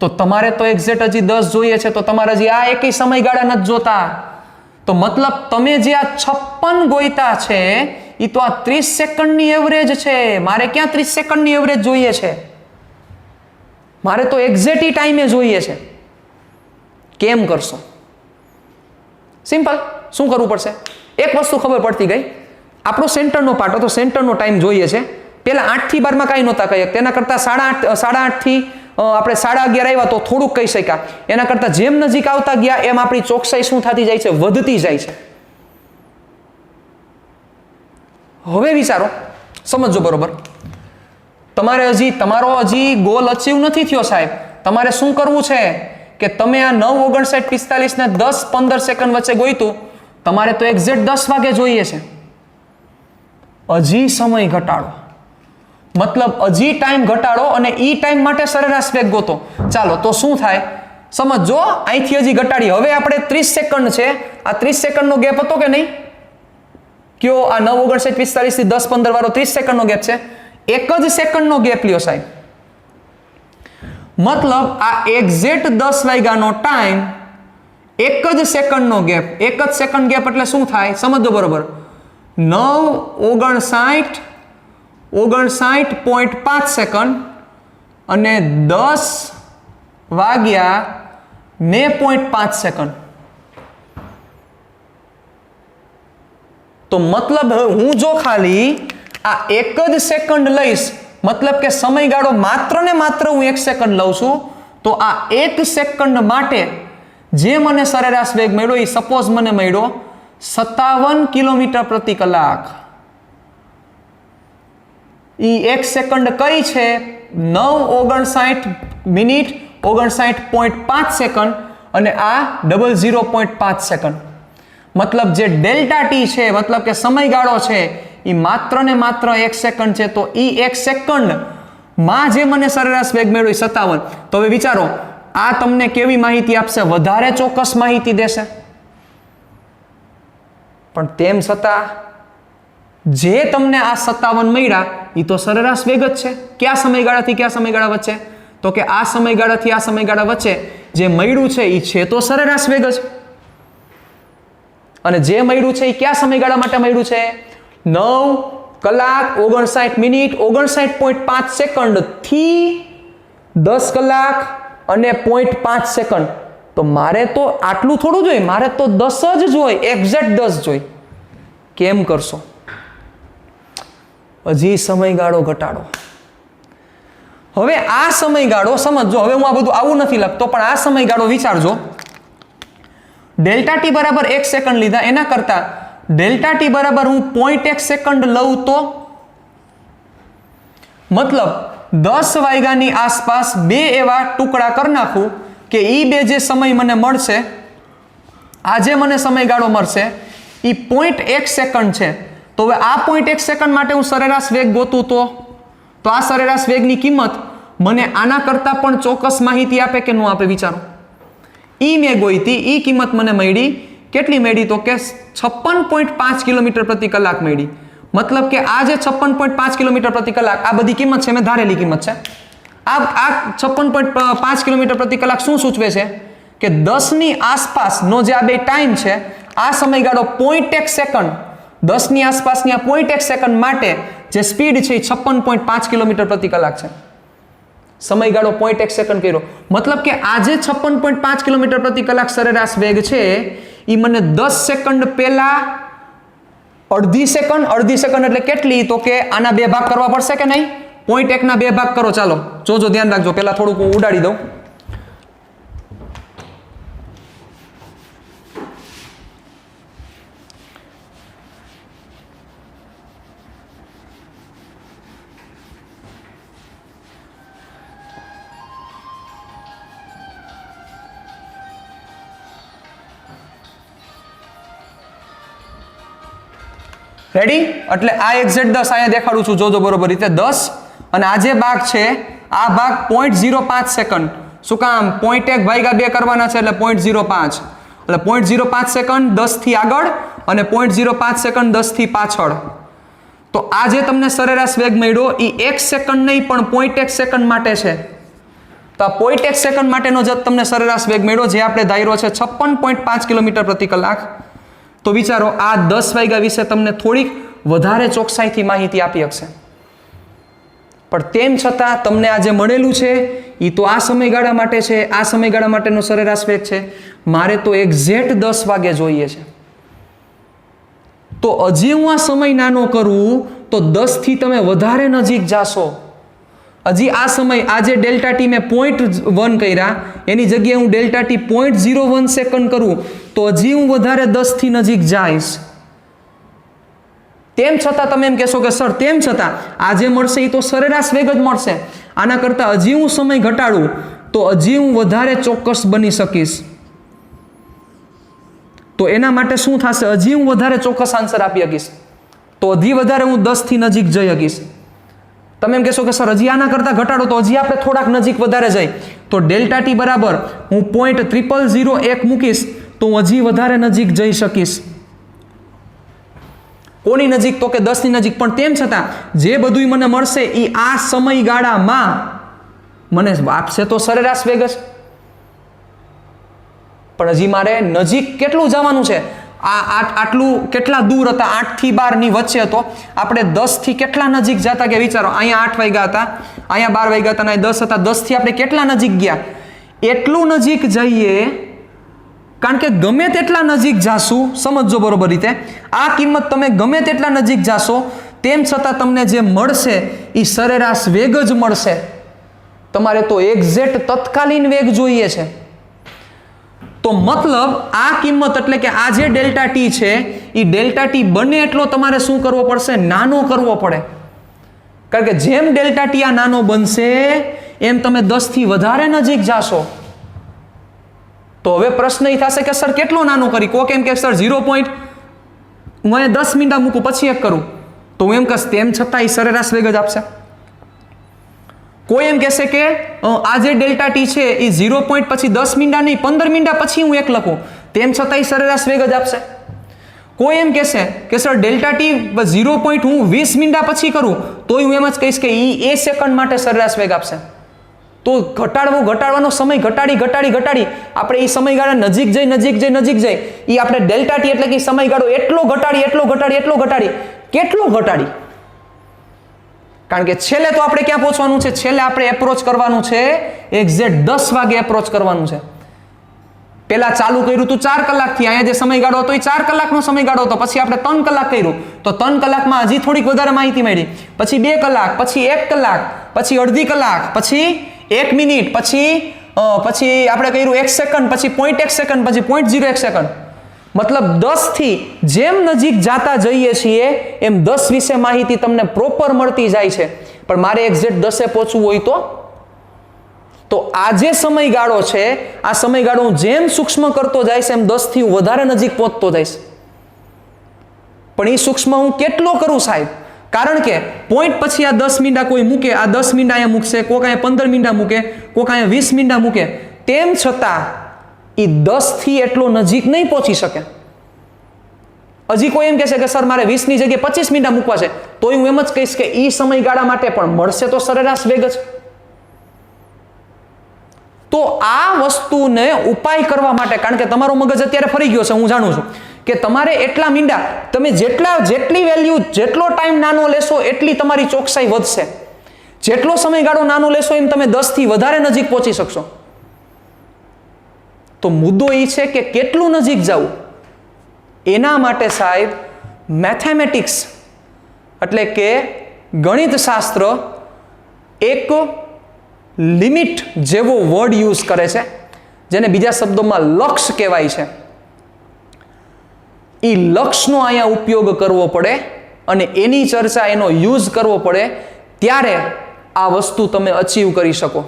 તો તમારે તો એક્ઝેક્ટ હજી 10 જોઈએ છે, તો તમારે હજી આ એકેય સમયગાળા નથી જોતા. તો મતલબ તમે જે આ 56 ગોઈતા છે એ તો આ 30 સેકન્ડની એવરેજ છે. મારે ક્યાં 30 સેકન્ડની એવરેજ જોઈએ છે? મારે તો એક્ઝેક્ટ ટાઈમે જોઈએ છે. કેમ કરશો? સિમ્પલ. શું કરવું પડશે? એક વસ્તુ ખબર પડતી ગઈ. આપણો સેન્ટરનો પાર્ટ હતો, સેન્ટરનો ટાઈમ જોઈએ છે. પહેલા 8 થી 12 કાંઈ નહોતા કહી, તેના કરતાં 8:30 થી આપણે 11:30 આવ્યા તો થોડુંક કહી શક્યા. એના કરતાં જેમ નજીક આવતા ગયા એમ આપણી ચોકસાઈ શું થતી જાય છે? વધતી જાય છે. હવે વિચારો, સમજો બરોબર. તમારો હજી ગોલ અચીવ નથી થયો સાહેબ. તમારે શું કરવું છે કે તમે આ 9:59:45 ને 10:15 સેકન્ડ વચ્ચે ગોઈતું, તમારે તો એક્ઝેક્ટ 10 વાગે જોઈએ છે. હજી સમય ઘટાડો, મતલબ હજી ટાઈમ ઘટાડો અને ઈ ટાઈમ માટે સરેરાશ વેગ ગોતો. ચાલો તો શું થાય સમજો. અહીંથી હજી ઘટાડી. હવે આપણે 30 સેકન્ડ છે, આ 30 સેકન્ડનો ગેપ હતો કે નહીં? કયો આ 9:59:45 થી 10:15 વાળો 30 સેકન્ડનો ગેપ છે. 1 જ સેકન્ડનો ગેપ લ્યો સાહેબ. મતલબ આ એક્ઝેક્ટ 10 વાગ્યાનો ટાઈમ 1 જ સેકન્ડનો ગેપ. 1 જ સેકન્ડ ગેપ એટલે શું થાય સમજો બરોબર. 9:59.5 સેકન્ડ અને 10:09.5 સેકન્ડ. તો મતલબ હું જો ખાલી આ 1 જ સેકન્ડ લઈશ, મતલબ કે સમયગાળો માત્ર ને માત્ર હું 1 સેકન્ડ લઉં છું, તો આ 1 સેકન્ડ માટે જે મને સરેરાશ વેગ મળ્યો એ સપોઝ મને મળ્યો 57 કિલોમીટર પ્રતિ કલાક. એ 1 સેકન્ડ કઈ છે? 9:59:59.5 સેકન્ડ અને આ 00.5 સેકન્ડ. મતલબ જે ડેલ્ટા ટી છે, મતલબ કે સમયગાળો છે, એ માત્ર ને માત્ર 1 સેકન્ડ છે. તો એ 1 સેકન્ડ માં જે મને સરેરાશ વેગ મળ્યો 57. તો હવે વિચારો આ તમને કેવી માહિતી આપશે? વધારે ચોક્કસ માહિતી દેશે. પણ તેમ છતાં જે તમને આ 57 મળ્યા એ તો સરેરાશ વેગ જ છે. કયા સમયગાળાથી કયા સમયગાળા વચ્ચે? તો કે આ સમયગાળાથી આ સમયગાળા વચ્ચે જે મળ્યું છે એ છે તો સરેરાશ વેગ જ. અને જે મળ્યું છે એ કયા સમયગાળા માટે મળ્યું છે? 9 કલાક 59 મિનિટ 59.5 સેકન્ડ થી 10 કલાક અને 0.5 સેકન્ડ. તો મારે તો આટલું થોડું જોઈએ, મારે તો 10 જ જોઈએ, એક્ઝેક્ટ 10 જોઈએ. કેમ કરશો? હજી સમયગાળો ઘટાડો. હવે આ સમયગાળો સમજો. હવે હું આ બધું આવું નથી લખતો, પણ આ સમયગાળો વિચારજો. ડેલ્ટા ટી બરાબર 1 સેકન્ડ લીધા, એના કરતા ડેલ્ટા ટી બરાબર હું 0.1 સેકન્ડ લઉં તો મતલબ 10 વાગ્યાની આસપાસ 2 એવા ટુકડા કરી નાખું કે એ 2 જે સમય મને મળશે, આ જે મને સમયગાળો મળશે એ 0.1 સેકન્ડ છે. તો હવે આ 0.1 સેકન્ડ માટે હું સરેરાશ વેગ ગોતું તો આ સરેરાશ વેગની કિંમત મને આના કરતા પણ ચોક્કસ માહિતી આપે કે ન આપે? વિચારો. ઈ મેં ગોઈતી, ઈ કિંમત મને મળી કેટલી મળી તો કે 56.5 કિલોમીટર પ્રતિ કલાક મળી. મતલબ કે આ જે 56.5 કિલોમીટર પ્રતિ કલાક આ બધી કિંમત છે મેં ધારેલી કિંમત છે. આ 56.5 કિલોમીટર પ્રતિ કલાક શું સૂચવે છે કે 10 ની આસપાસનો જે આ બે ટાઈમ છે આ સમયગાળો 0.1 સેકન્ડ 10 ની આસપાસની આ 0.1 સેકન્ડ માટે જે સ્પીડ છે એ 56.5 કિલોમીટર પ્રતિ કલાક છે. સમયગાળો 0.1 સેકન્ડ કર્યો મતલબ કે આ જે 56.5 કિલોમીટર પ્રતિ કલાક સરેરાશ વેગ છે એ મને 10 સેકન્ડ પહેલા અડધી સેકન્ડ એટલે કેટલી તો કે આના બે ભાગ કરવા પડશે કે નહીં 0.1 ના બે ભાગ કરો. ચાલો જોજો ધ્યાન રાખજો. પહેલા થોડુંક હું ઉડાડી દઉં. રેડી એટલે આ એક્ઝેક્ટ 10 અહીંયા દેખાડું છું જોજો બરોબર રીતે 10 અને આ જે ભાગ છે આ ભાગ 0.05 સેકન્ડ. શું કામ 0.1 ભાગ્યા 2 કરવાના છે એટલે 0.05 એટલે 0.05 સેકન્ડ 10 થી આગળ અને 0.05 સેકન્ડ 10 થી પાછળ. તો આ જે તમને સરેરાશ વેગ મળ્યો એ 1 સેકન્ડ નહીં પણ 0.1 સેકન્ડ માટે છે. તો આ 0.1 સેકન્ડ માટેનો જ તમને સરેરાશ વેગ મળ્યો જે આપણે ધાર્યો છે 56.5 કિલોમીટર પ્રતિ કલાક. તો વિચારો આ 10 વાગ્યા વિશે તમને થોડીક વધારે ચોકસાઈથી માહિતી આપી શકશે પણ તેમ છતાં તમને આ જે મળેલું છે એ તો આ સમયગાળા માટે છે. આ સમયગાળા માટેનો સરેરાશ વેગ છે. મારે તો એક્ઝેક્ટ 10 વાગે જોઈએ છે. તો હજી હું આ સમય નાનો કરું તો 10 થી તમે વધારે નજીક જાશો. હજી આ સમય આ જે ડેલ્ટા ટી મેં 0.1 કર્યા એની જગ્યાએ હું ડેલ્ટા ટી 0.01 સેકન્ડ કરું તો હજી હું વધારે 10 થી નજીક જઈશ. તેમ છતાં તમે એમ કહેશો કે સર તેમ છતાં આ જે મળશે એ તો સરેરાશ વેગ જ મળશે. આના કરતાં હજી હું સમય ઘટાડું તો હજી હું વધારે ચોક્કસ બની શકીશ. તો એના માટે શું થશે હજી હું વધારે ચોક્કસ આન્સર આપી શકીશ તો હજી વધારે હું 10 થી નજીક જઈ શકીશ. તમે એમ કહેશો કે સર હજી આના કરતાં ઘટાડો તો હજી આપણે થોડાક નજીક વધારે જઈ તો ડેલ્ટા ટી બરાબર હું 0.0001 મૂકીશ તો હું હજી વધારે નજીક જઈ શકીશ. કોની નજીક તો કે 10 ની નજીક. પણ તેમ છતાં જે બધું મને મળશે એ આ સમયગાળામાં મને આપશે તો સરેરાશ વેગ જ. પણ હજી મારે નજીક કેટલું જવાનું છે આટલું કેટલા દૂર હતા 8 થી 12 ની વચ્ચે હતો આપણે 10 થી કેટલા નજીક જતા કે વિચારો અહીંયા 8 વાગ્યા હતા અહીંયા 12 વાગ્યા હતા અને 10 હતા 10 થી આપણે કેટલા નજીક ગયા એટલું નજીક જઈએ કારણ કે ગમે તેટલા નજીક જાશું સમજજો બરોબર રીતે આ કિંમત તમે ગમે તેટલા નજીક જાશો તેમ છતાં તમને જે મળશે એ સરેરાશ વેગ જ મળશે. તમારે તો એક્ઝેક્ટ તત્કાલીન વેગ જોઈએ છે. તો મતલબ આ કિંમત એટલે કે આ જે ડેલ્ટા ટી છે એ ડેલ્ટા ટી બને એટલો તમારે શું કરવો પડશે નાનો કરવો પડે. કારણ કે જેમ ડેલ્ટા ટી આ નાનો બનશે એમ તમે 10 થી વધારે નજીક જાશો. તો હવે પ્રશ્ન એ થશે કે સર કેટલો નાનો કરી કોક એમ કે સર 0. હું અહીંયા 10 મીંડા મૂકું પછી એક કરું તો હું એમ કહીશ તેમ છતાં એ સરેરાશ વેગ જ આપશે. કોઈ એમ કહેશે કે આ જે ડેલ્ટા ટી છે એ 0. પછી 10 મીંડા નહીં 15 મીંડા પછી હું એક લખું તેમ છતાં એ સરેરાશ વેગ જ આપશે. કોઈ એમ કહેશે કે સર ડેલ્ટા ટી 0. હું 20 મીંડા પછી કરું તોય હું એમ જ કહીશ કે એ સેકન્ડ માટે સરેરાશ વેગ આપશે. તો ઘટાડવાનો સમય ઘટાડી આપણે એ સમયગાળા નજીક જઈ એ આપણે ડેલ્ટા ટી એટલે કે સમયગાળો એટલો ઘટાડી કેટલો ઘટાડી કારણ કે છેલ્લે તો આપણે ક્યાં પહોંચવાનું છે છેલ્લે આપણે એપ્રોચ કરવાનું છે એક્ઝેક્ટ 10 વાગે એપ્રોચ કરવાનું છે. પહેલા ચાલુ કર્યું હતું 4 કલાકથી અહીંયા જે સમયગાળો હતો એ 4 કલાકનો સમયગાળો હતો પછી આપણે 3 કલાક કર્યું તો 3 કલાકમાં હજી થોડીક વધારે માહિતી મળી પછી 2 કલાક પછી 1 કલાક પછી અડધી કલાક પછી 1 મિનિટ પછી આપણે કર્યું 1 સેકન્ડ પછી 0.1 સેકન્ડ પછી 0.01 સેકન્ડ. મતલબ 10 થી જેમ નજીક જાતા જઈએ છીએ એમ 10 વિશે માહિતી તમને પ્રોપર મળતી જાય છે. પણ મારે એક્ઝેક્ટ 10 પહોંચવું હોય તો આ જે સમયગાળો છે આ સમયગાળો હું જેમ સૂક્ષ્મ કરતો જઈશ એમ 10 થી વધારે નજીક પહોંચતો જઈશ. પણ એ સૂક્ષ્મ હું કેટલો કરું સાહેબ કારણ કે પોઈન્ટ પછી આ 10 મીંડા કોઈ મૂકે આ 10 મીંડા અહીંયા મૂકશે કોક અહીંયા 15 મીંડા મૂકે કોક અહીંયા 20 મીંડા મૂકે તેમ છતાં એ 10 થી એટલો નજીક નહીં પહોંચી શકે. હજી કોઈ એમ કહેશે કે સર મારે 20 ની જગ્યાએ 25 મીંડા મૂકવા છે, તો હું એમ જ કહીશ કે એ સમયગાળા માટે પણ મળશે તો સરેરાશ વેગ જ. તો આ વસ્તુને ઉપાય કરવા માટે, કારણ કે તમારો મગજ અત્યારે ફરી ગયો છે, હું જાણું છું કે તમારે એટલા મીંડા, તમે જેટલી વેલ્યુ, જેટલો ટાઈમ નાનો લેશો એટલી તમારી ચોકસાઈ વધશે. જેટલો સમયગાળો નાનો લેશો એમ તમે 10 થી વધારે નજીક પહોંચી શકશો. તો મુદ્દો એ છે કે કેટલું નજીક જવું. એના માટે સાહેબ મેથેમેટિક્સ એટલે કે ગણિત શાસ્ત્ર એક લિમિટ જેવો વર્ડ યુઝ કરે છે, જેને બીજા શબ્દોમાં લક્ષ કહેવાય છે. એ લક્ષનો અહીંયા ઉપયોગ કરવો પડે અને એની ચર્ચા, એનો યુઝ કરવો પડે, ત્યારે આ વસ્તુ તમે અચીવ કરી શકો.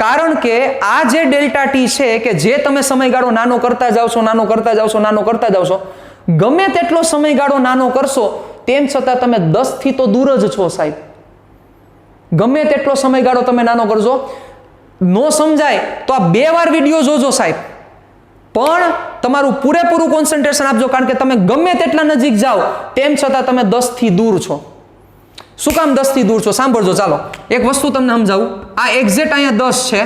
કારણ કે આ જે ડેલ્ટા ટી છે કે જે તમે સમયગાળો નાનો કરતા જાવ છો, ગમે તેટલો સમયગાળો નાનો કરશો તેમ છતાં તમે 10 થી તો દૂર જ છો સાહેબ. ગમે તેટલો સમયગાળો તમે નાનો કરજો, નો સમજાય તો આ 2 વાર વિડીયો જોજો સાહેબ, પણ તમારું પૂરેપૂરું કોન્સન્ટ્રેશન આપજો, કારણ કે તમે ગમે તેટલા નજીક જાઓ તેમ છતાં તમે 10 થી દૂર છો. શું કામ 10 થી દૂર છો? સાંભળજો. ચાલો એક વસ્તુ તમને સમજાવું. આ એક્ઝેક્ટ અહીંયા 10 છે,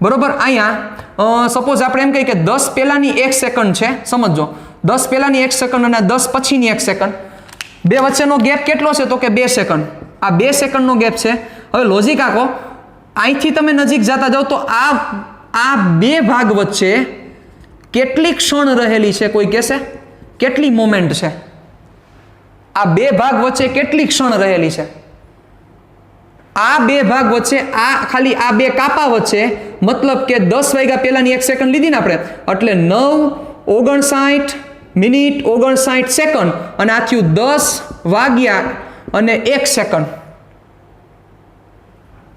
બરોબર. અહીંયા સપોઝ આપણે એમ કહીએ કે 10 પહેલાની 1 સેકન્ડ છે, સમજો. 10 પહેલાની 1 સેકન્ડ અને 10 પછીની 1 સેકન્ડ, બે વચ્ચેનો ગેપ કેટલો છે? તો કે 2 સેકન્ડ. આ 2 સેકન્ડનો ગેપ છે. હવે લોજિક આખો, અહીંથી તમે નજીક જતા જાઓ તો આ બે ભાગ વચ્ચે કેટલી ક્ષણ રહેલી છે? કોઈ કહેશે કેટલી મોમેન્ટ છે? આ બે ભાગ વચ્ચે કેટલી ક્ષણ રહેલી છે? આ બે ભાગ વચ્ચે, આ ખાલી આ બે કાપા વચ્ચે, મતલબ કે 10 વાગ્યા પહેલાની 1 સેકન્ડ લીધી ને આપણે, એટલે 9:59 મિનિટ 59 સેકન્ડ, અને આ થયું 10 વાગ્યા અને 1 સેકન્ડ.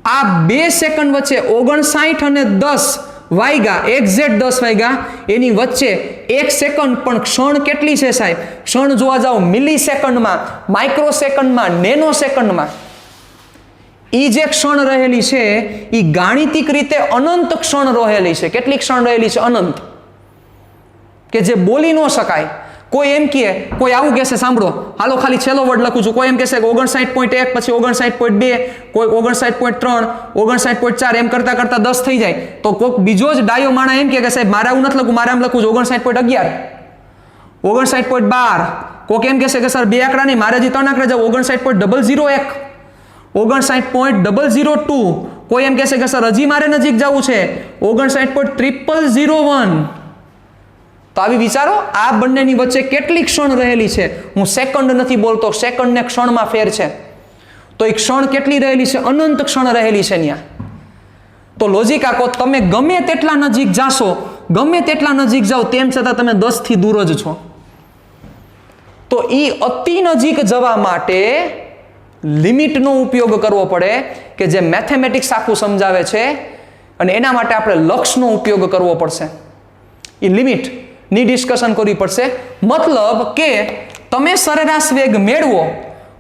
આ 2 સેકન્ડ વચ્ચે 59 અને 10 વાગ્યા, એક્ઝેક્ટ 10 વાગ્યા, એની વચ્ચે 1 સેકન્ડ, પણ ક્ષણ કેટલી છે સાહેબ? ક્ષણ જોવા જાઓ મિલી સેકન્ડમાં, માઇક્રો સેકન્ડમાં, નેનો સેકન્ડમાં. એ જે ક્ષણ રહેલી છે એ ગાણિતિક રીતે અનંત ક્ષણ રહેલી છે. કેટલી ક્ષણ રહેલી છે? અનંત. કે જે બોલી ન શકાય. કોઈ એમ કહે, કોઈ આવું કહેશે, સાંભળો, હાલો ખાલી છેલ્લો વર્ડ લખું છું. કોઈ એમ કહેશે કે 59.1, પછી 59.2, કોઈ 59.3, 59.4, એમ કરતા કરતા 10 થઈ જાય, તો કોઈક બીજો જ ડાયો માણા એમ કે સાહેબ મારે આવું નથી લખવું, મારે આમ લખવું છે 59.11, 59.12. કોઈક એમ કહેશે કે સર 2 આંકડા નહીં, મારે હજી 3 આંકડા જાવ, 59.001, 59.002. કોઈ એમ કહેશે કે સર હજી મારે નજીક જવું છે, 59.0001. તો આવી વિચારો, આ બંનેની વચ્ચે કેટલી ક્ષણ રહેલી છે. હું સેકન્ડ નથી બોલતો, સેકન્ડ ને ક્ષણમાં ફેર છે. તો એ ક્ષણ કેટલી રહેલી છે? અનંત ક્ષણ રહેલી છે ત્યાં. તો લોજિક આખો, તમે ગમે તેટલા નજીક જાશો, ગમે તેટલા નજીક જાઓ તેમ છતાં તમે 10 થી દૂર જ છો. તો એ અતિ નજીક જવા માટે લિમિટનો ઉપયોગ કરવો પડે, કે જે મેથેમેટિક્સ આખું સમજાવે છે, અને એના માટે આપણે લક્ષનો ઉપયોગ કરવો પડશે. એ લિમિટ ની ડિસ્કશન કરવી પડશે. મતલબ કે તમે સરેરાશ વેગ મેળવો,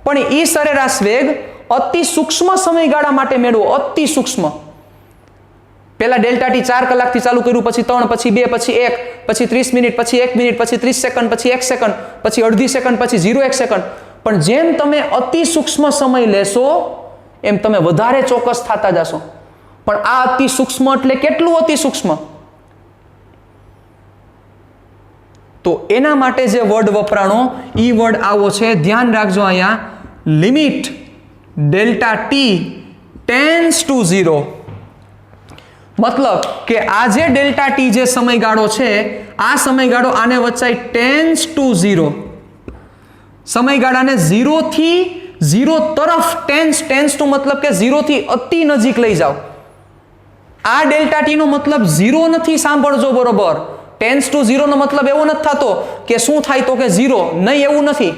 પણ એ સરેરાશ વેગ અતિ સૂક્ષ્મ સમયગાળા માટે મેળવો. અતિ સૂક્ષ્મ. પહેલા ડેલ્ટા ટી 4 કલાકથી ચાલુ કર્યું, પછી 3, પછી 2, પછી 1, પછી 30 મિનિટ, પછી 1 મિનિટ, પછી 30 સેકન્ડ, પછી 1 સેકન્ડ, પછી અડધી સેકન્ડ, પછી 0.1 સેકન્ડ. પણ જેમ તમે અતિ સૂક્ષ્મ સમય લેશો એમ તમે વધારે ચોક્કસ થતા જશો. પણ આ અતિ સૂક્ષ્મ એટલે કેટલું અતિ સૂક્ષ્મ? તો એના માટે જે વર્ડ વપરાણો, ઈ વર્ડ આવો છે, ધ્યાન રાખજો. અહીંયા limit delta T tends to 0. મતલબ કે આ જે ડેલ્ટા ટી જે સમયગાળો છે, આ સમયગાળો આને વચ્ચે ટેન્ડ્સ ટુ 0. સમયગાળાને 0 થી 0 તરફ ટેન્ડ્સ નો મતલબ કે 0 થી અતિ નજીક લઈ જાઓ. આ ડેલ્ટા ટી નો મતલબ 0 નથી, સાંભળજો બરોબર. ટેન્ડ્સ ટુ 0 નો મતલબ એવો નથી થતો કે શું થાય તો કે 0, નહીં, એવું નથી.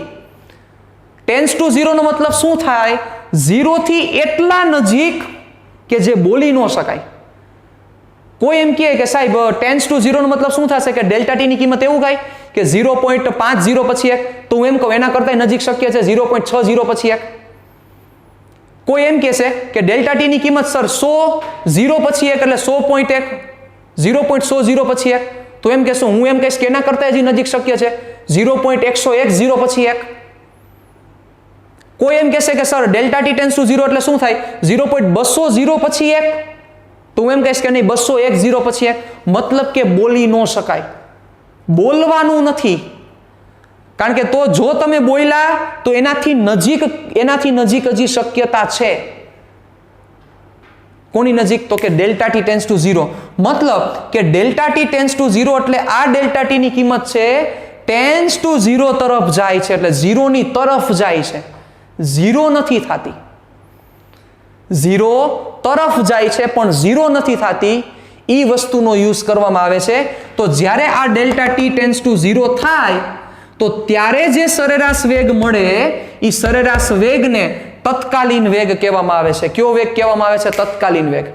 ટેન્ડ્સ ટુ 0 નો મતલબ શું થાય? 0 થી એટલા નજીક કે જે બોલી ન શકાય. કોઈ એમ કહે કે સાહેબ ટેન્ડ્સ ટુ 0 નો મતલબ શું થશે? કે ડેલ્ટા ટી ની કિંમત એવું થાય કે 0.50 પછી 1, તો હું એમ કહું એના કરતા નજીક શક્ય છે 0.60 પછી 1. કોઈ એમ કહેશે કે ડેલ્ટા ટી ની કિંમત સર 100, 0 પછી 1 એટલે 100.1, 0.100 પછી 1, તો એમ કહેશો, હું એમ કહીશ કે એના કરતા હજી નજીક શક્ય છે 0.101 પછી 1. કોઈ એમ કહેશે કે sir delta T tense two 0 એટલે શું થાય? 0.200 પછી 1. તો હું એમ કહીશ કે નહીં 201 પછી 1. મતલબ કે બોલી ન શકાય, બોલવાનું નથી. કારણ કે તો જો તમે બોલ્યા તો એનાથી નજીક હજી શક્યતા છે. કોની નજીક? તો કે ડેલ્ટા ટી ટેન્સ ટુ 0. મતલબ કે ડેલ્ટા ટી ટેન્સ ટુ 0 એટલે આ ડેલ્ટા ટી ની કિંમત છે ટેન્સ ટુ 0 તરફ જાય છે, એટલે 0 ની તરફ જાય છે, 0 નથી થતી. 0 તરફ જાય છે પણ 0 નથી થતી. એ વસ્તુનો યુઝ કરવામાં આવે છે. તો જ્યારે આ ડેલ્ટા ટી ટેન્સ ટુ 0 થાય તો ત્યારે જે સરેરાશ વેગ મળે એ સરેરાશ વેગને તત્કાલીન વેગ કહેવામાં આવે છે. કયો વેગ કહેવામાં આવે છે? તત્કાલીન વેગ.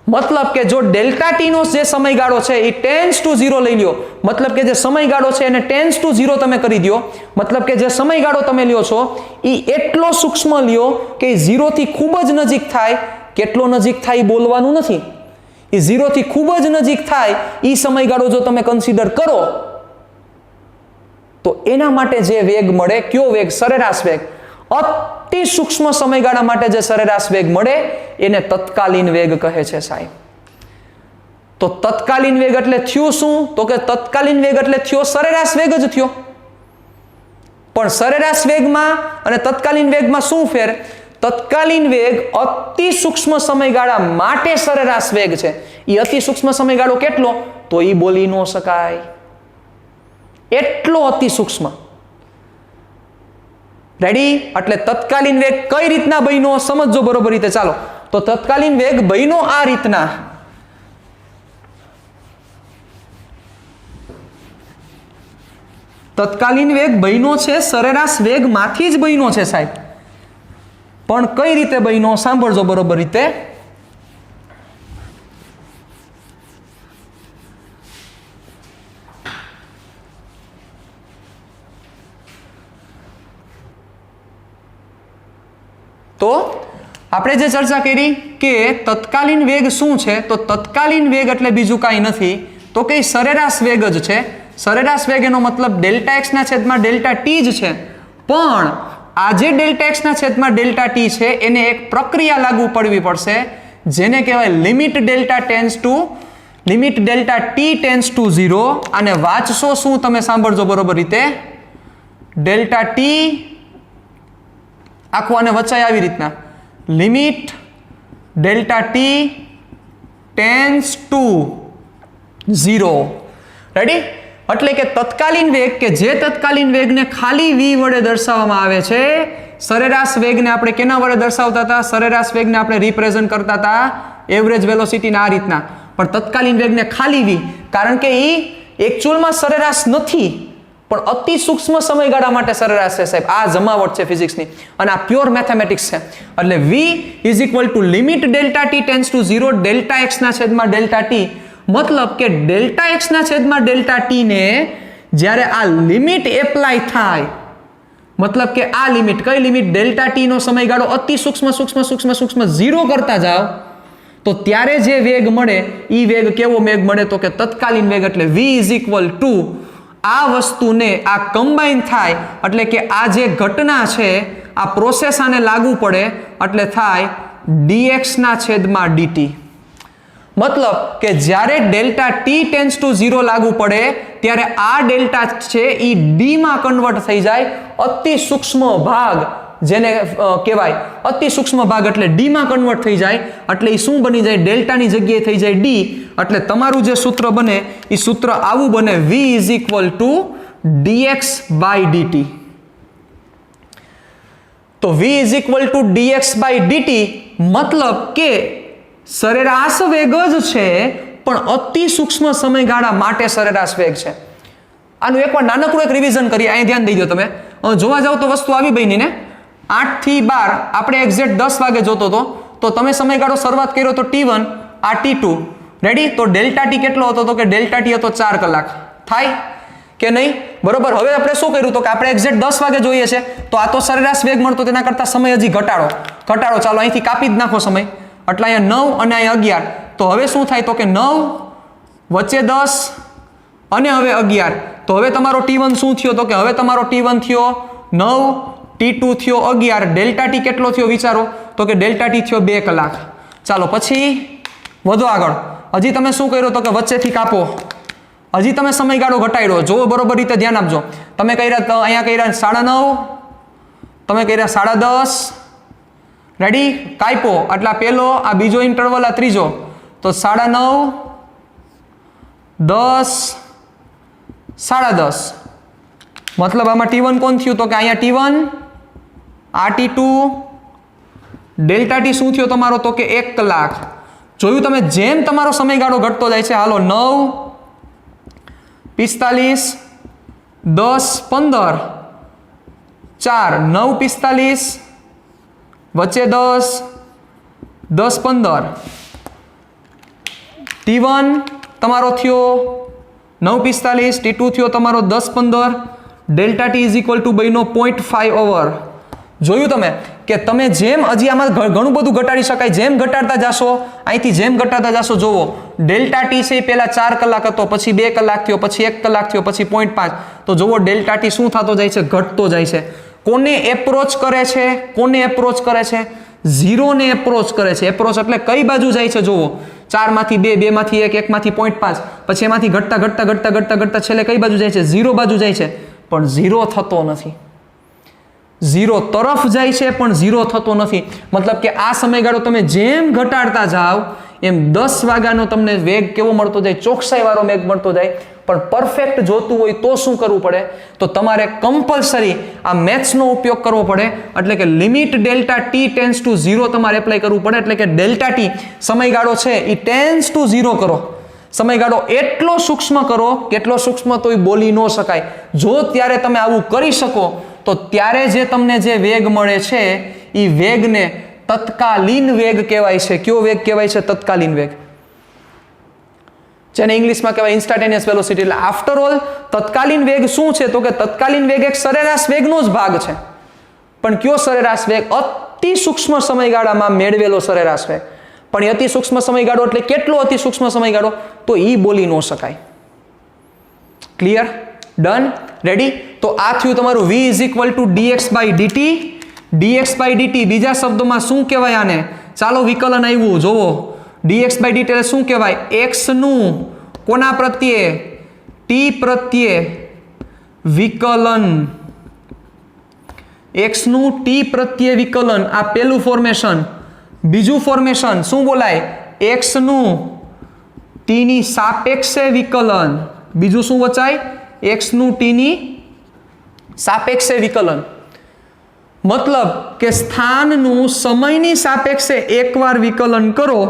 મતલબ કે જો ડેલ્ટા ટી નો જે સમયગાળો છે એ ટેન્સ ટુ 0 લઈ લ્યો, મતલબ કે જે સમયગાળો છે એને ટેન્સ ટુ 0 તમે કરી દો, મતલબ કે જે સમયગાળો તમે લ્યો છો એ એટલો સૂક્ષ્મ લ્યો કે 0 થી ખૂબ જ નજીક થાય. કેટલો નજીક થાય બોલવાનું નથી. એ 0 થી ખૂબ જ નજીક થાય એ સમયગાળો જો તમે કન્સિડર કરો તો એના માટે જે વેગ મળે, કયો વેગ? સરેરાશ વેગ. અતિ સૂક્ષ્મ સમયગાળા માટે જે સરેરાશ વેગ મળે એને તત્કાલીન વેગ કહે છે સાહેબ. તો તત્કાલીન વેગ એટલે થયું શું? તો કે તત્કાલીન વેગ એટલે થયો સરેરાશ વેગ જ થયો. પણ સરેરાશ વેગમાં અને તત્કાલીન વેગમાં શું ફેર? તત્કાલીન વેગ અતિ સૂક્ષ્મ સમયગાળા માટે સરેરાશ વેગ છે. એ અતિ સૂક્ષ્મ સમયગાળો કેટલો? તો એ બોલી ન શકાય, એટલો અતિ સૂક્ષ્મ. રેડી? એટલે તત્કાલીન વેગ કઈ રીતના બન્યો સમજો બરોબર રીતે. ચાલો, તો તત્કાલીન વેગ બન્યો આ રીતના. તત્કાલીન વેગ બન્યો છે સરેરાશ વેગમાંથી જ બન્યો છે સાહેબ. પણ કઈ રીતે બન્યો સાંભળજો બરોબર રીતે. તો આપણે જે ચર્ચા કરી કે તત્કાલીન વેગ શું છે, તો તત્કાલીન વેગ એટલે બીજું કાંઈ નથી તો કે સરેરાશ વેગ જ છે. સરેરાશ વેગ એનો મતલબ ડેલ્ટા એક્સ ના છેદમાં ડેલ્ટા ટી જ છે. પણ આ જે ડેલ્ટા એક્સ ના છેદમાં ડેલ્ટા ટી છે એને એક પ્રક્રિયા લાગુ પડવી પડશે જેને કહેવાય limit delta T tense two 0. અને વાંચશો શું તમે સાંભળજો બરોબર રીતે. ડેલ્ટા ટી આખું આને વચાય આવી રીતના, limit delta T tense two 0. Ready? એટલે કે તત્કાલીન વેગ કે જે તત્કાલીન વેગને ખાલી v વડે દર્શાવવામાં આવે છે. સરેરાશ વેગને આપણે કેના વડે દર્શાવતા હતા? સરેરાશ વેગને આપણે રિપ્રેઝન્ટ કરતા હતા એવરેજ વેલોસિટીના આ રીતના. પણ તત્કાલીન વેગને ખાલી v, કારણ કે એ એકચ્યુઅલમાં સરેરાશ નથી પણ અતિ સૂક્ષ્મ સમયગાળા માટે સરેરાશ છે સાહેબ. આ જમાવટ છે ફિઝિક્સની અને આ પ્યોર મેથેમેટિક્સ છે. એટલે v is equal two limit delta T tense two 0 delta x ના છેદમાં ડેલ્ટા ટી. મતલબ કે ડેલ્ટા એક્સ ના છેદમાં ડેલ્ટા ટી ને જ્યારે આ લિમિટ એપ્લાય થાય, મતલબ કે આ લિમિટ કઈ લિમિટ? ડેલ્ટા ટી નો સમયગાળો અતિ સૂક્ષ્મ 0 કરતા જાઓ તો ત્યારે જે વેગ મળે એ વેગ કેવો વેગ મળે? તો કે તત્કાલીન વેગ. એટલે v ઇઝ ઇક્વલ ટુ આ વસ્તુને આ કમ્બાઈન થાય એટલે કે આ જે ઘટના છે આ પ્રોસેસ આને લાગુ પડે એટલે થાય dx ના છેદમાં dt. મતલબ કે જ્યારે ડેલ્ટા ટી ટેન્સ ટુ 0 લાગુ પડે ત્યારે આ ડેલ્ટા છે એ ડી માં કન્વર્ટ થઈ જાય. અતિ સૂક્ષ્મ ભાગ જેને કહેવાય અતિ સૂક્ષ્મ ભાગ એટલે ડી માં કન્વર્ટ થઈ જાય. એટલે એ શું બની જાય? ડેલ્ટાની જગ્યાએ થઈ જાય ડી. એટલે તમારું જે સૂત્ર બને એ સૂત્ર આવું બને, v is equal to dx by dt. તો v is equal to dx by dt મતલબ કે સરેરાશ વેગ જ છે પણ અતિ સૂક્ષ્મ સમયગાળા માટે સરેરાશ વેગ છે. આનું એકવાર નાનકડું એક રિવિઝન કરીએ. અહીં ધ્યાન દઈ દો તમે. જોવા જાવ તો વસ્તુ આવી બની ને 8 થી 12 આપણે એક્ઝેક્ટ 10 વાગે જોતો હતો તો તમે સમયગાળો શરૂઆત કર્યો તો t1 આ t2. રેડી? તો ડેલ્ટા ટી કેટલો હતો? તો કે ડેલ્ટા ટી હતો 4 કલાક. થાય કે નહીં? બરોબર. હવે આપણે શું કર્યું તો કે આપણે એક્ઝેક્ટ 10 વાગે જોઈએ છે તો આ તો સરેરાશ વેગ મળતો તેના કરતા સમય હજી ઘટાડો. ચાલો અહીંથી કાપી જ નાખો સમય. એટલે અહીંયા 9 અને અહીંયા 11. તો હવે શું થાય તો કે 9 વચ્ચે 10 અને હવે 11. તો હવે તમારો T1 શું થયો? તો કે હવે તમારો T1 થયો 9, T2 થયો 11, ડેલ્ટા ટી કેટલો થયો વિચારો? તો કે ડેલ્ટા ટી થયો 2 કલાક. ચાલો પછી વધો આગળ. હજી તમે શું કર્યો? તો કે વચ્ચેથી કાપો. હજી તમે સમયગાળો ઘટાડ્યો. જો બરોબર રીતે ધ્યાન આપજો. તમે કર્યા અહીંયા કર્યા 9:30, તમે કર્યા 10:30. રેડી? કાપ્યો એટલે પહેલો, આ બીજો ઇન્ટરવલ, આ ત્રીજો. તો 9:30, 10, 10:30. મતલબ આમાં T1 કોણ થયું? તો કે અહીંયા T1, આ T2, ડેલ્ટા ટી શું થયો તમારો? તો કે 1 કલાક. જોયું તમે? જેમ તમારો સમયગાળો ઘટતો જાય છે. હાલો 9, 45, 10, 15, 4, 9, 45, વચ્ચે 10, 10, 15. T1 તમારો થયો 9:45, T2 થયો તમારો 10:15, delta T is equal two બન્યો 0.5 અવર. જોયું તમે કે તમે જેમ હજી આમાં ઘણું બધું ઘટાડી શકાય. જેમ ઘટાડતા જાશો, અહીંથી જેમ ઘટાડતા જાશો, જોવો ડેલ્ટા ટી છે પહેલા 4 કલાક હતો, પછી 2 કલાક થયો, પછી 1 કલાક થયો, પછી 0.5. તો જોવો ડેલ્ટા ટી શું થતો જાય છે? ઘટતો જાય છે. કોને એપ્રોચ કરે છે? કોને એપ્રોચ કરે છે? 0 ને એપ્રોચ કરે છે. એપ્રોચ એટલે કઈ બાજુ જાય છે? જોવો 4 માંથી 2, 2 માંથી 1, 1 માંથી 0.5, પછી એમાંથી ઘટતા ઘટતા ઘટતા ઘટતા ઘટતા છેલ્લે કઈ બાજુ જાય છે? 0 બાજુ જાય છે. પણ 0 થતો નથી. 0 તરફ જાય છે પણ 0 થતો નથી. મતલબ કે આ સમયગાળો તમે જેમ ઘટાડતા જાઓ એમ 10 વાગ્યાનો તમને વેગ કેવો મળતો જાય? ચોકસાઈ વાળો વેગ મળતો જાય. પણ પરફેક્ટ જોતું હોય તો શું કરવું પડે? તો તમારે કમ્પલસરી આ મેથ્સનો ઉપયોગ કરવો પડે. એટલે કે limit delta T tense two 0 તમારે એપ્લાય કરવું પડે. એટલે કે ડેલ્ટા ટી સમયગાળો છે એ ટેન્સ ટુ 0 કરો. સમયગાળો એટલો સૂક્ષ્મ કરો, કેટલો સૂક્ષ્મ તો એ બોલી ન શકાય. જો ત્યારે તમે આવું કરી શકો તો ત્યારે જે તમને જે વેગ મળે છે એ વેગને તત્કાલીન વેગ કહેવાય છે. કયો વેગ કહેવાય છે? તત્કાલીન વેગ, જેને ઇંગ્લિશમાં કહેવાય ઇન્સ્ટન્ટેનિયસ વેલોસિટી. એટલે આફ્ટર ઓલ તત્કાલીન વેગ શું છે? તો કે તત્કાલીન વેગ એક સરેરાશ વેગનો જ ભાગ છે. પણ કયો સરેરાશ વેગ? અતિ સૂક્ષ્મ સમયગાળામાં મેળવેલો સરેરાશ વેગ. પણ એ અતિ સૂક્ષ્મ સમયગાળો એટલે કેટલો અતિ સૂક્ષ્મ સમયગાળો? તો એ બોલી ન શકાય. ક્લિયર? ડન? રેડી? તો આ થયું તમારું v is equal to dx by dt. dx by dt બીજા શબ્દોમાં શું કહેવાય આને? ચાલો વિકલન આવ્યું. જોવો dx બાય dt એટલે શું કહેવાય? x નું કોના પ્રત્યે? t પ્રત્યે વિકલન. x નું t પ્રત્યે વિકલન. આ પહેલું ફોર્મેશન. બીજું ફોર્મેશન શું બોલાય? x નું t ની સાપેક્ષે વિકલન. બીજું શું વચાય? x નું t ની સાપેક્ષે વિકલન. મતલબ કે સ્થાનનું સમયની સાપેક્ષે એકવાર વિકલન કરો.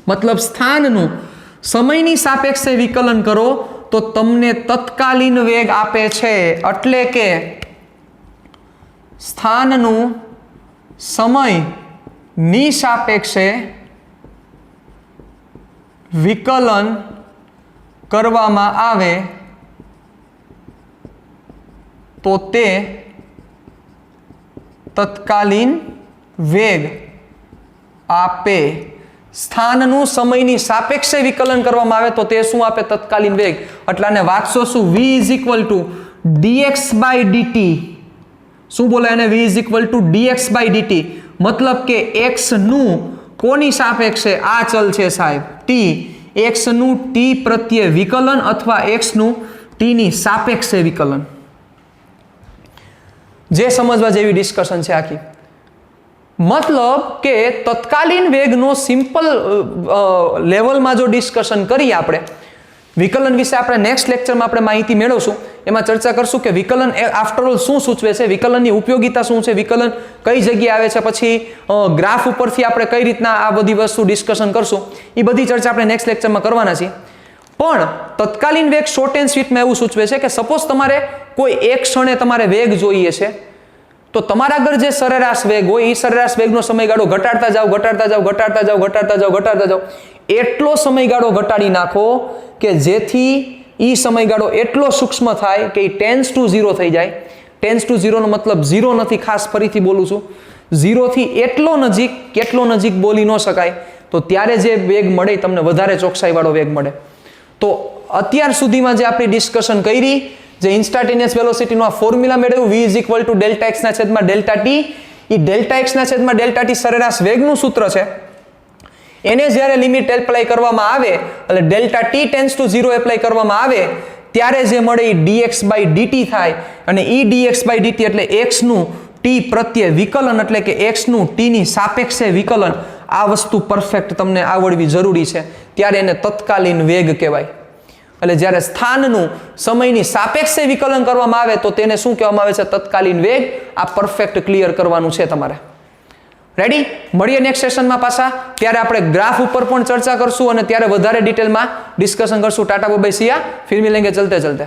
મતલબ સ્થાનનું સમયની સાપેક્ષે વિકલન કરો તો તમને તત્કાલીન વેગ આપે છે. એટલે કે સ્થાનનું સમયની સાપેક્ષે વિકલન કરવામાં આવે તો તે તત્કાલીન વેગ આપે. સ્થાનનું સમયની સાપેક્ષે વિકલન કરવામાં આવે તો તે શું આપે? તત્કાલીન વેગ. એટલે આને વાંચશો શું? v is equal to dx by dt. શું બોલાય એને? v is equal to dx by dt. મતલબ કે x નું કોની સાપેક્ષે? આ ચલ છે સાહેબ t. x નું t પ્રત્યે વિકલન અથવા x નું t ની સાપેક્ષે વિકલન. જે સમજવા જેવી ડિસ્કશન છે આખી. મતલબ કે તત્કાલીન વેગનો સિમ્પલ લેવલમાં જો ડિસ્કશન કરીએ આપણે, વિકલન વિશે આપણે નેક્સ્ટ લેક્ચરમાં આપણે માહિતી મેળવશું. એમાં ચર્ચા કરશું કે વિકલન આફ્ટર ઓલ શું સૂચવે છે, વિકલનની ઉપયોગિતા શું છે, વિકલન કઈ જગ્યાએ આવે છે, પછી ગ્રાફ ઉપરથી આપણે કઈ રીતના આ બધી વસ્તુ ડિસ્કશન કરશું. એ બધી ચર્ચા આપણે નેક્સ્ટ લેક્ચરમાં કરવાના છીએ. પણ તત્કાલીન વેગ શોર્ટ એન્ડ સ્વીટમાં એવું સૂચવે છે કે સપોઝ તમારે કોઈ એક ક્ષણે તમારે વેગ જોઈએ છે, તો તમારા આગળ જે સરેરાશ વેગ હોય એ સરેરાશ વેગનો સમયગાળો ઘટાડતા જાઓ, ઘટાડતા જાઓ, ઘટાડતા જાઓ, ઘટાડતા જાઓ, ઘટાડતા જાઓ. એટલો સમયગાળો ઘટાડી નાખો કે જેથી એ સમયગાળો એટલો સૂક્ષ્મ થાય કે એ ટેન્સ ટુ 0 થઈ જાય. ટેન્સ ટુ 0 નો મતલબ 0 નથી, ખાસ ફરીથી બોલું છું. 0 થી એટલો નજીક, કેટલો નજીક બોલી ન શકાય. તો ત્યારે જે વેગ મળે તમને વધારે ચોકસાઈ વાળો વેગ મળે. તો અત્યાર સુધીમાં જે આપણી ડિસ્કશન કરી, જે ઇન્સ્ટાન્ટેનિયસ વેલોસિટીનો આ ફોર્મ્યુલા મેળવ્યું v = ડેલ્ટા x ના છેદમાં ડેલ્ટા t, એ ડેલ્ટા x ના છેદમાં ડેલ્ટા t સરેરાશ વેગનું સૂત્ર છે. એને જ્યારે લિમિટ એપ્લાય કરવામાં આવે એટલે delta t tends to 0 apply કરવામાં આવે ત્યારે જે મળે એ dx/dt થાય, અને એ dx/dt એટલે x નું t પ્રત્યે વિકલન, એટલે કે x નું t ની સાપેક્ષે વિકલન. આ વસ્તુ પરફેક્ટ તમને આવડવી જરૂરી છે, ત્યારે એને તત્કાલીન વેગ કહેવાય. એટલે જ્યારે સ્થાનનું સમયની સાપેક્ષે વિકલન કરવામાં આવે તો તેને શું કહેવામાં આવે છે? તત્કાલીન વેગ. આ પરફેક્ટ ક્લિયર કરવાનું છે તમારે. રેડી? મળીએ નેક્સ્ટ સેશનમાં પાછા, ત્યારે આપણે ગ્રાફ ઉપર પણ ચર્ચા કરશું અને ત્યારે વધારે ડિટેલમાં ડિસ્કશન કરશું. ટાટા બાય બાય, સિયા, ફિર મિલેંગે ચલતે ચલતે.